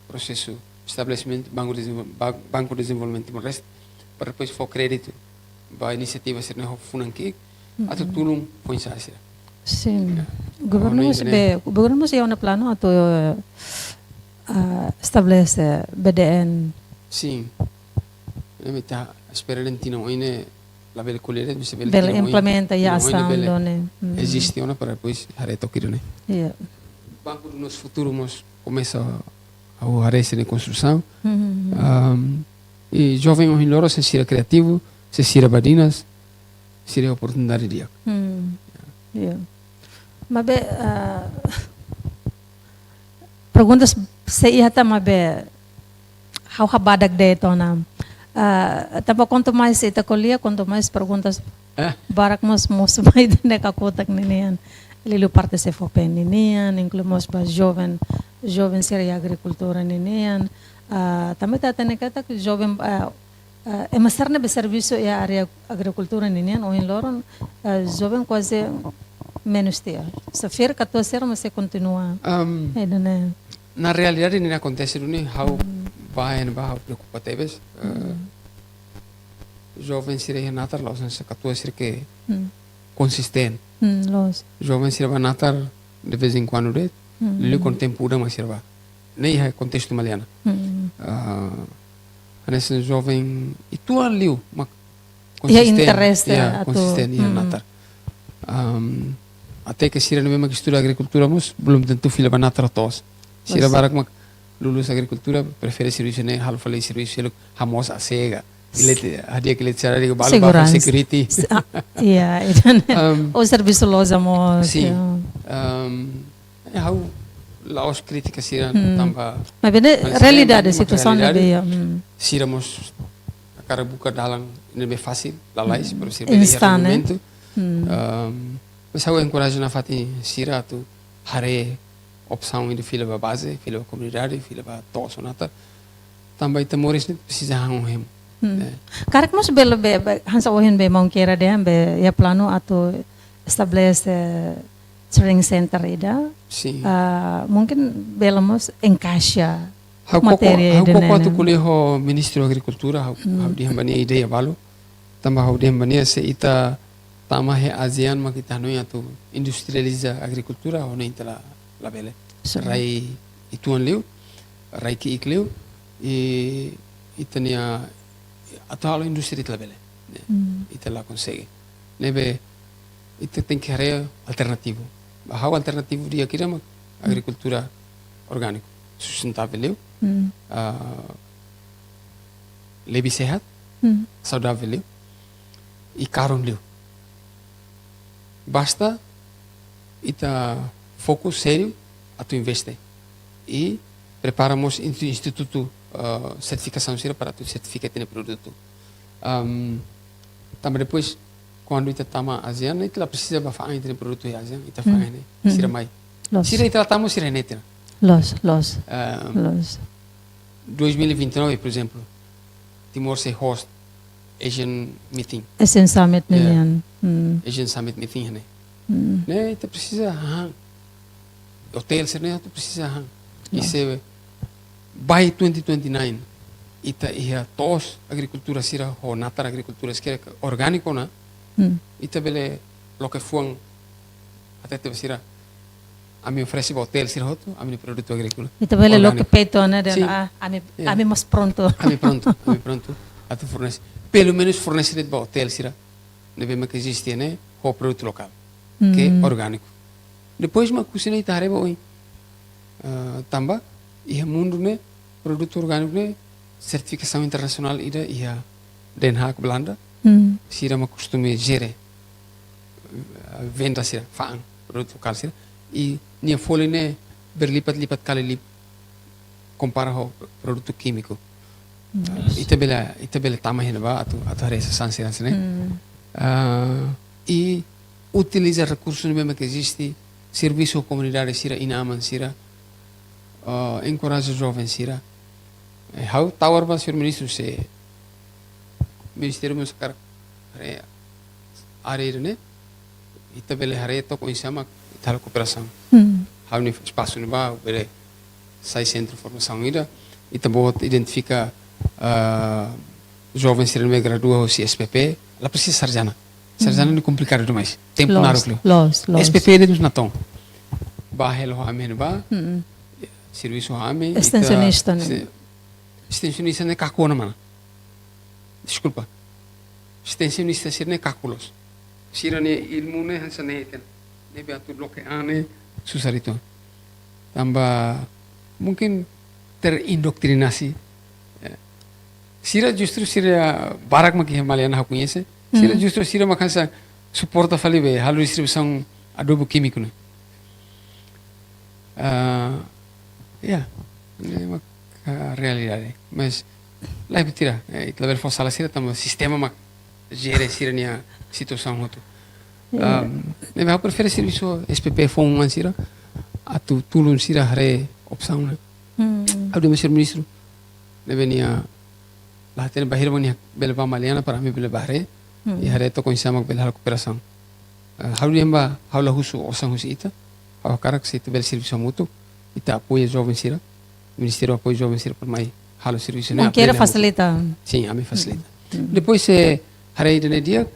processo estabelecimento banco de desenvolvimento Timor-Leste para depois for crédito ba iniciativa sira na funanki atau tulung poin sira. Sim. O governo masih ada plano atau estabelece BDN. Sim. Meta esperar em tina oine la bel colher de bel Bel implementa e ação done. Existe ona para depois hare tokir né. Yeah. Banco do nosso futuro mas começa hau harese de construção. E jovem o loro se sira criativo, se sira badinas, sira oportunidade dia. Yeah. Mabe perguntas se ia tá mabe how habadag de ito na tapa quanto mais ita kolia quanto mais perguntas barak mas mais de kakotak ninian lilo parte se fopen ninian incluímos para jovem seria agricultura ninian também tá tendo que jovem é mais tarde be serviço é a área agricultura ninian ou em loron jovem quase menos dia se fer que ser mas se continua né Na realidade não acontece não how vai preocupa teves jovem seria natar lá se catua ser que consistente jovem seria natar de vez em quando ele com tempo udah mas seria nem é contexto maliana nesse jovem itu aliu mak consistente natar até que seria mesmo que estuda agricultura mas belum tentu filha natar tos seria barak mak lulus agricultura prefere serviço né hal falei serviço ele hamos a cega ele hadia que ele será de balu para security o serviço loja mo sim how laos crítica seria tambah mas bene realidade situação de beia siramos a cara buka dalang lebih fácil lalais pero sirve de momento mas eu encorajo na fati sira tu hare opção de fila ba base fila ba comunidade fila ba to sonata também temores não precisa hang Karek mas belo be hansa ohin be mong kera de be ya plano atau estabelece training center ida sim mungkin belo mas encaixa Hau koko tu kuliho Ministro Agricultura hau dia bani ideia balu tambah hau dia bani se ita tama he ASEAN ma kita no tu industrializa agricultura ho nem tela la bele rai ituan liu rai ki ikliu e itania atau industri tela bele ita la consegue nebe ita tem que haver alternativo hau alternativo dia kira ma agricultura orgânico sustentável liu lebih sehat, saudável e caro liu. Basta ita fokus sério a tu investe e preparamos instituto certificação para tu certificar teu produto. Também depois quando ita tama ASEAN ita precisa bafar teu produto ASEAN ita faz né, sira mai. Sira ita tamo sira netina. Los. 2029, por exemplo, Timor se host Asian meeting. Asian Summit nilian. Asian Summit meeting né. Né, tu precisa hotel ser né, tu precisa e se by 2029 ita ia tos agricultura sira ho natar agricultura sira orgânico na. Ita bele lo que fuang até te sira a mim oferece hotel sira hoto a mim produto agrícola e também lo que peito né a mim mais pronto a mim pronto a tu fornece pelo menos fornece de hotel sira deve que existe né o produto local que é orgânico depois uma cozinha itare boi tamba e mundo né produto orgânico né certificação internacional ida ia Den Haag Belanda sira uma costume gere venda sira fang produto local sira e nia folha né berlipat-lipat kali compara ho produto químico ita bela tamanho ba atu resa sansiransi né e utiliza recursos mesmo que existe serviço comunitário sira inaman sira encoraja jovens sira how tower ba senhor ministro se ministério meu sakar are né ita bela hare to com insama tal cooperação há um espaço no bar bele sai centro de formação ida e também identifica jovens que não graduam o SPP ela precisa sarjana não é complicado demais tempo na núcleo SPP é dos natão bahel ho amen ba serviço ho amen extensionista né extensionista né kakona mana desculpa extensionista sir né kakulos sira ne ilmu ne hansa ne nebe atur loke ane susah itu tambah mungkin terindoctrinasi. Sira justru sira barak maki Maliana conhece. Sira justru sira makansa suporta fali be halu distribuição adubo químico, né? É uma realidade. Mas lá é mentira. Itu level fossala sira tamo sistema mak gere sira nia situação hotu. Eu prefiro serviço SPP fom sira atu tulun sira hare opção, né? Abdi Mesir Ministro, venia lá tem bahir mania belva Maliana para mim bele bahre e hare to conhecemos bela cooperação. Halu emba halu husu osang husu ita, halu karak se tu bel serviço mútuo, ita apoia jovens sira, Ministério apoia jovens sira por mais halu serviço né. Queira facilita. Sim, a me facilita. Depois se hare ide dia,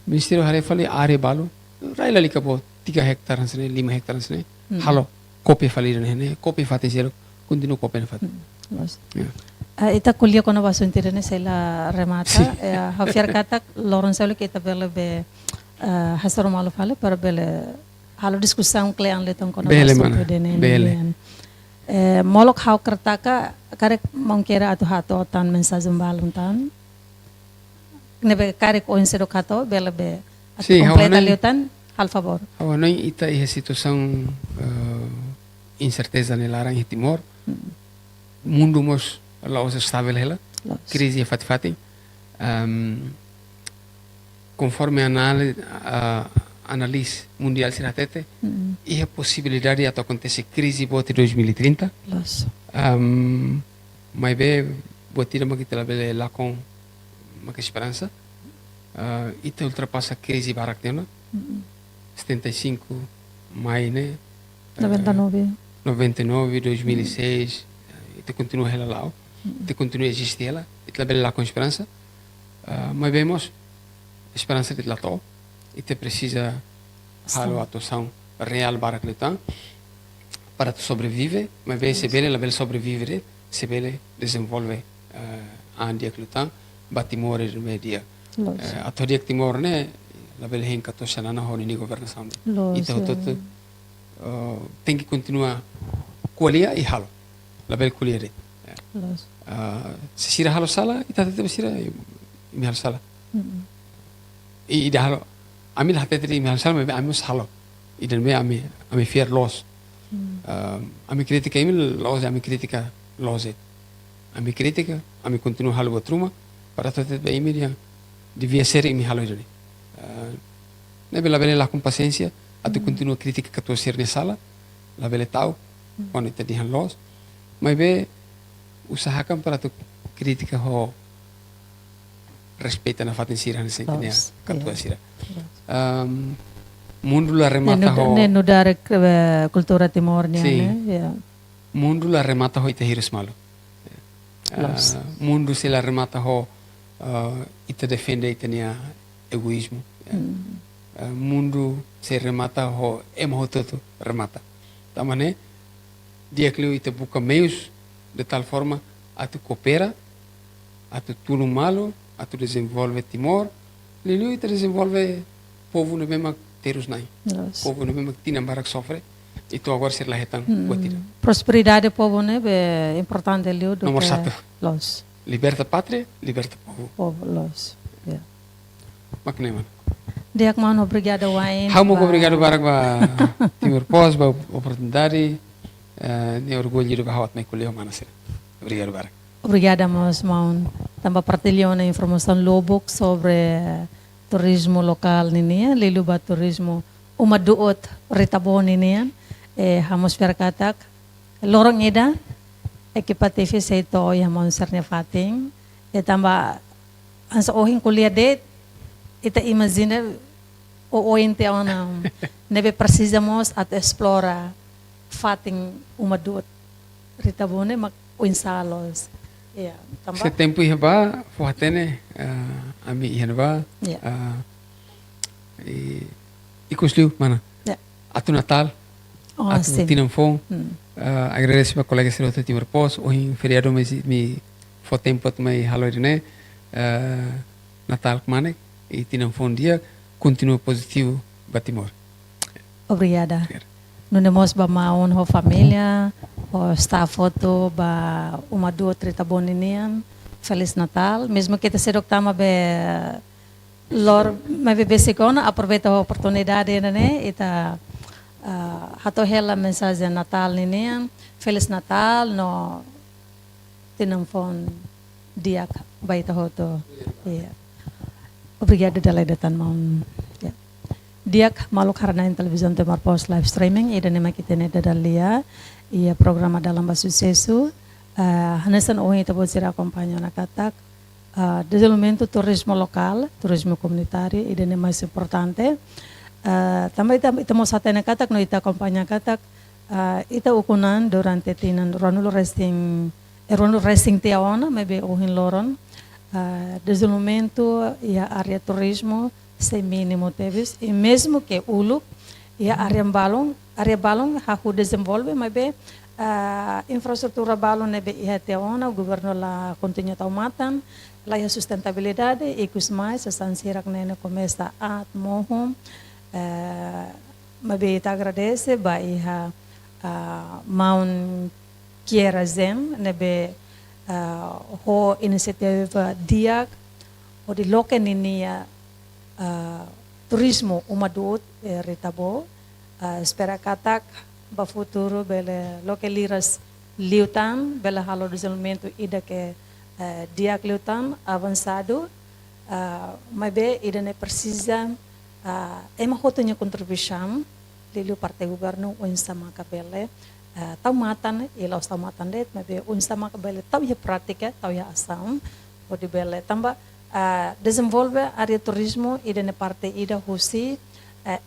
Ministério hare fale are balo, raila lika bo 3 hektaran sene 5 hektaran sene, halu copy fale ne, copy fate sira continua copy fate. Ita kuliah kono basu intirene sela remata hafiar kata Lawrence selo kita bele be hasaro malu fale para bele halo discussão klean letong kono basu dene bele molok hau kertaka karek mongkera atu hato tan mensagem baluntan nebe karek o insero kato bele be completa leutan al favor noi ita e situação incerteza nelarang e Timor mundo mos laos estável ela crise é fati conforme análise mundial siratete e a possibilidade de acontecer crise bote 2030 mas be botira makita la bele lá com uma esperança ita ultrapassa crise barak tema 75 mai né 99 2006 ita continua ela lá ita continua existir ela ita bele lá com esperança mas vemos esperança de lá to ita precisa halo atuação real barak letan para sobreviver mas bem se bele la bele sobreviver se bele desenvolve andia letan batimor de media atoria Timor né la bele hen kato shanana honi ni governação ita tot tem que continuar kulia e halo la bele kulia de se sira halo sala ita tete sira mi halo sala e ida halo ami la tete mi halo sala me ami halo ida me ami fear loss ami critica imi loss ami critica loss ami critica ami continua halo truma para tete be imi dia devia ser imi halo ida ne bela bele la com paciência atu continua critica que tu ser ne sala la bele tau quando te dihan loss mas be usahakan para tu kritika ho respeita na fatin sira nese kenya katua sira mundo la remata ho ne nudare kultura Timor ne mundo la remata ho ite hirus malo mundo se la remata ho ite defende itenia egoísmo mundo se remata ho emototo remata tamane dia que ite buka meios de tal forma a tu coopera, a tu tudo malo, a tu desenvolve Timor, Liliu e desenvolve povo no mesmo terus nai, povo no mesmo que tinha barak sofre, e tu agora ser lá retan guatira. Prosperidade povo né é importante Liliu do número 7. Los. Liberta pátria, liberta povo. Povo los. Makneman. Diak mano obrigada Wayne. Muito obrigado barak ba Timor Pós ba oportunidade. Ne orgulho de bahawat mai kuliah mana sir. Obrigado barak. Obrigada mas maun. Tambah partilhou na informação lobok sobre turismo local nini, lilu ba turismo umaduot ritabon nini. Hamos perkatak lorong ida ekipatif sa ito yung monster ni fating. Tambah ansa ohin kuliah det ita imagine o ointe ona nebe precisamos at explora fating umadut ritabone mag uinsalos se tempo ia ba fortene ami ia ba e construiu mana atu Natal atu Tinamfon agradeço a colega Sr. Timor Pós o feriado me foi tempo também haloirine Natal manek e Tinamfon dia continua positivo Batimor. Obrigada. Nunemos ba maon ho família o staff foto ba umadu trita boninian. Feliz Natal. Mesmo que te sedok tama be lor me besikona aproveita a oportunidade né ita hato hela mensagem Natal ninian. Feliz Natal no tinamfon dia baita hoto. Yeah. Obrigado dalai datan maun. Yeah. Diak malu karena televisão Timor Post live streaming ida nema kita ne dadalia ia programa dalam bahasa sucesso. Hanesan ohin ita bozira acompanha na katak desenvolvimento turismo local, turismo comunitário, ida é mais importante. Também ita mo sate na katak no ita acompanha katak ita ukunan durante tinan ronul resting tiaona, maybe ohin loron desenvolvimento ia area turismo sem mínimo tevis e mesmo que ulu ia area balong haku desenvolve, maybe infraestrutura balon nebe ihate ona o governo la continua taumatan la ia sustentabilidade e kus mais san sirak nene começa at mohom mabe ita agradece ba iha maun kiera zem nebe ho inisiativa diak o di loke ninia turismo umadut retabo espera katak ba futuro bele loke liras liutan bela halo desenvolvimento ida que diak liutan avançado mabe ida ne precisa ema hotonya contribuição lilu parte governo unsama kabele taumatan ilaus taumatan det mabe unsama kabele tau ya pratika tau ya asam pode bele tamba desenvolve area turismo ida ne parte ida husi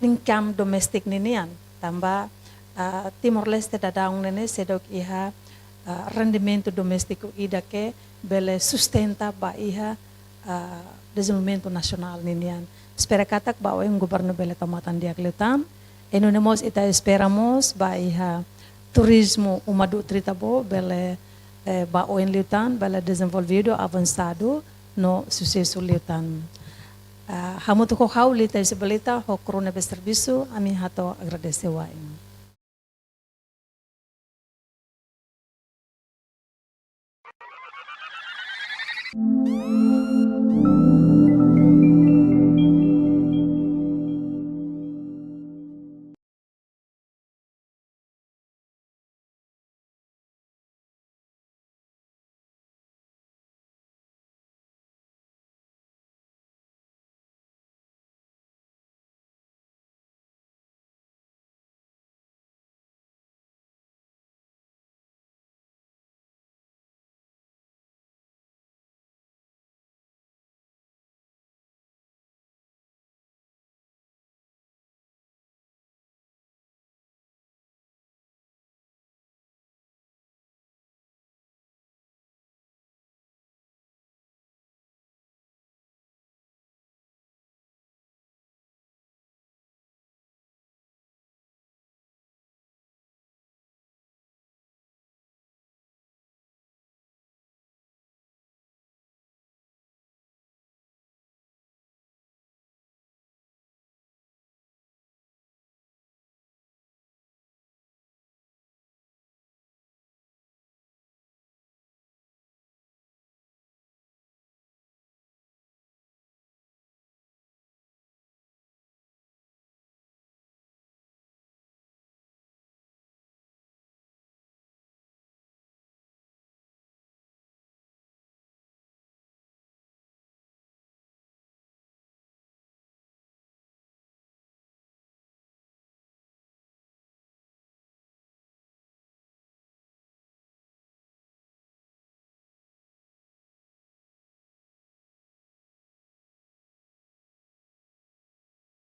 income domestic ninian tamba Timor-Leste dadang nene sedok iha rendimento doméstico ida que bele sustenta ba iha desenvolvimento nacional ninian. Espera katak ba o governo bele tomatan diak liutam. Enunemos ita esperamos ba iha turismo umadu tritabo bele ba o liutan bele desenvolvido avançado no sucesso liutan. Hamutu ko haulita isabelita ho corona be serviço ami hato agradece waim.